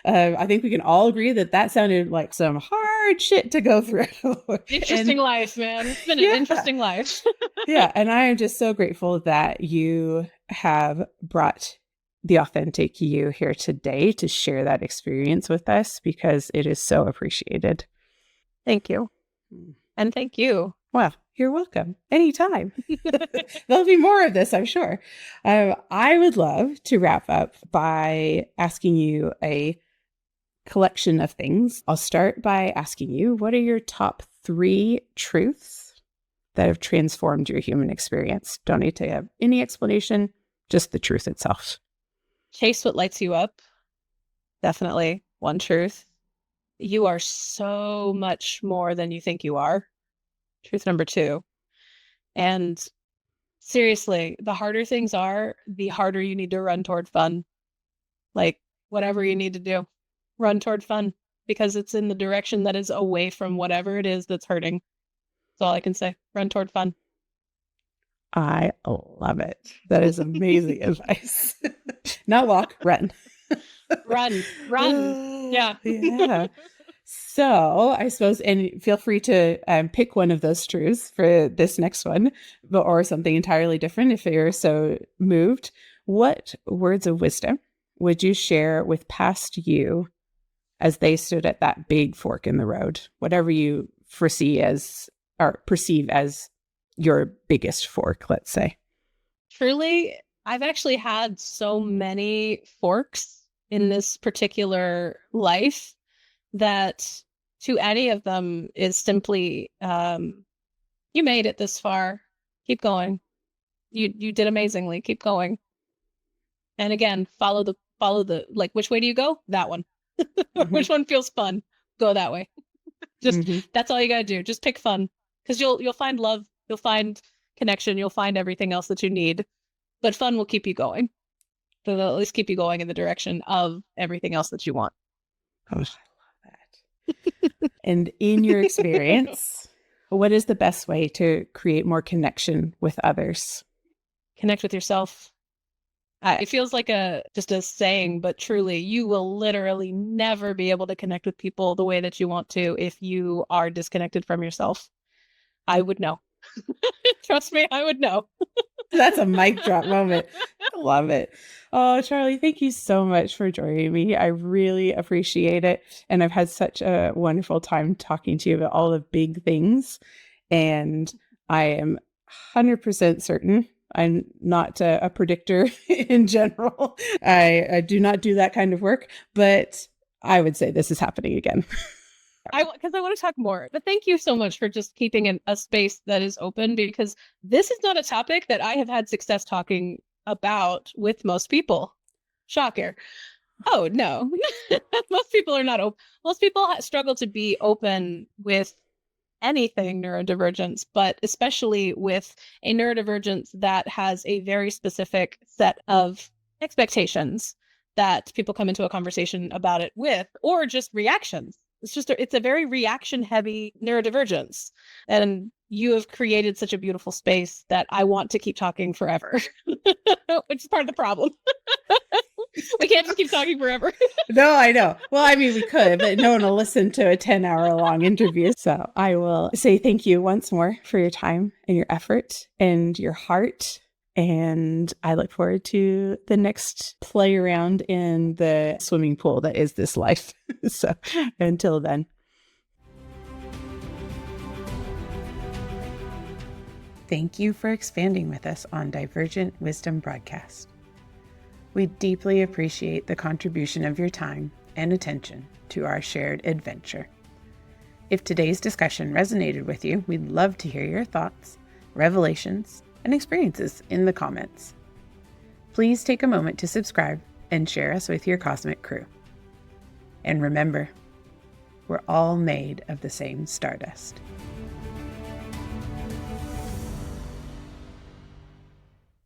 I think we can all agree that sounded like some hard shit to go through. Interesting life, man. It's been an interesting life. Yeah. And I am just so grateful that you have brought the authentic you here today to share that experience with us, because it is so appreciated. Thank you. And thank you. Well, you're welcome. Anytime. There'll be more of this, I'm sure. I would love to wrap up by asking you a collection of things. I'll start by asking you, what are your top 3 truths that have transformed your human experience? Don't need to have any explanation, just the truth itself. Chase what lights you up. Definitely one truth. You are so much more than you think you are. Truth number 2. And seriously, the harder things are, the harder you need to run toward fun. Like whatever you need to do, run toward fun, because it's in the direction that is away from whatever it is that's hurting. That's all I can say. Run toward fun. I love it. That is amazing advice. Not walk, run. Run. Yeah. Yeah. So I suppose, and feel free to pick one of those truths for this next one, or something entirely different if you're so moved. What words of wisdom would you share with past you as they stood at that big fork in the road, whatever you foresee as or perceive as your biggest fork, let's say? Truly, I've actually had so many forks in this particular life that to any of them is simply, you made it this far. Keep going. You did amazingly. Keep going. And again, follow the like, which way do you go? That one. Which one feels fun? Go that way. Just that's all you gotta do. Just pick fun. Because you'll find love, you'll find connection, you'll find everything else that you need. But fun will keep you going. It'll at least keep you going in the direction of everything else that you want. Oh, I love that. And in your experience, what is the best way to create more connection with others? Connect with yourself. It feels like just a saying, but truly, you will literally never be able to connect with people the way that you want to if you are disconnected from yourself. I would know. Trust me, I would know. That's a mic drop moment. I love it. Oh, Charlie, thank you so much for joining me. I really appreciate it. And I've had such a wonderful time talking to you about all the big things. And I am 100% certain I'm not a predictor in general. I do not do that kind of work, but I would say this is happening again. Because I want to talk more. But thank you so much for just keeping a space that is open, because this is not a topic that I have had success talking about with most people. Shocker. Oh, no. Most people are not open. Most people struggle to be open with anything neurodivergence, but especially with a neurodivergence that has a very specific set of expectations that people come into a conversation about it with, or just reactions. It's a very reaction heavy neurodivergence. And you have created such a beautiful space that I want to keep talking forever, which is part of the problem. We can't just keep talking forever. No, I know. Well, I mean, we could, but no one will listen to a 10-hour long interview. So I will say thank you once more for your time and your effort and your heart. And I look forward to the next play around in the swimming pool that is this life. So until then. Thank you for expanding with us on Divergent Wisdom Broadcast. We deeply appreciate the contribution of your time and attention to our shared adventure. If today's discussion resonated with you, we'd love to hear your thoughts, revelations, and experiences in the comments. Please take a moment to subscribe and share us with your cosmic crew. And remember, we're all made of the same stardust.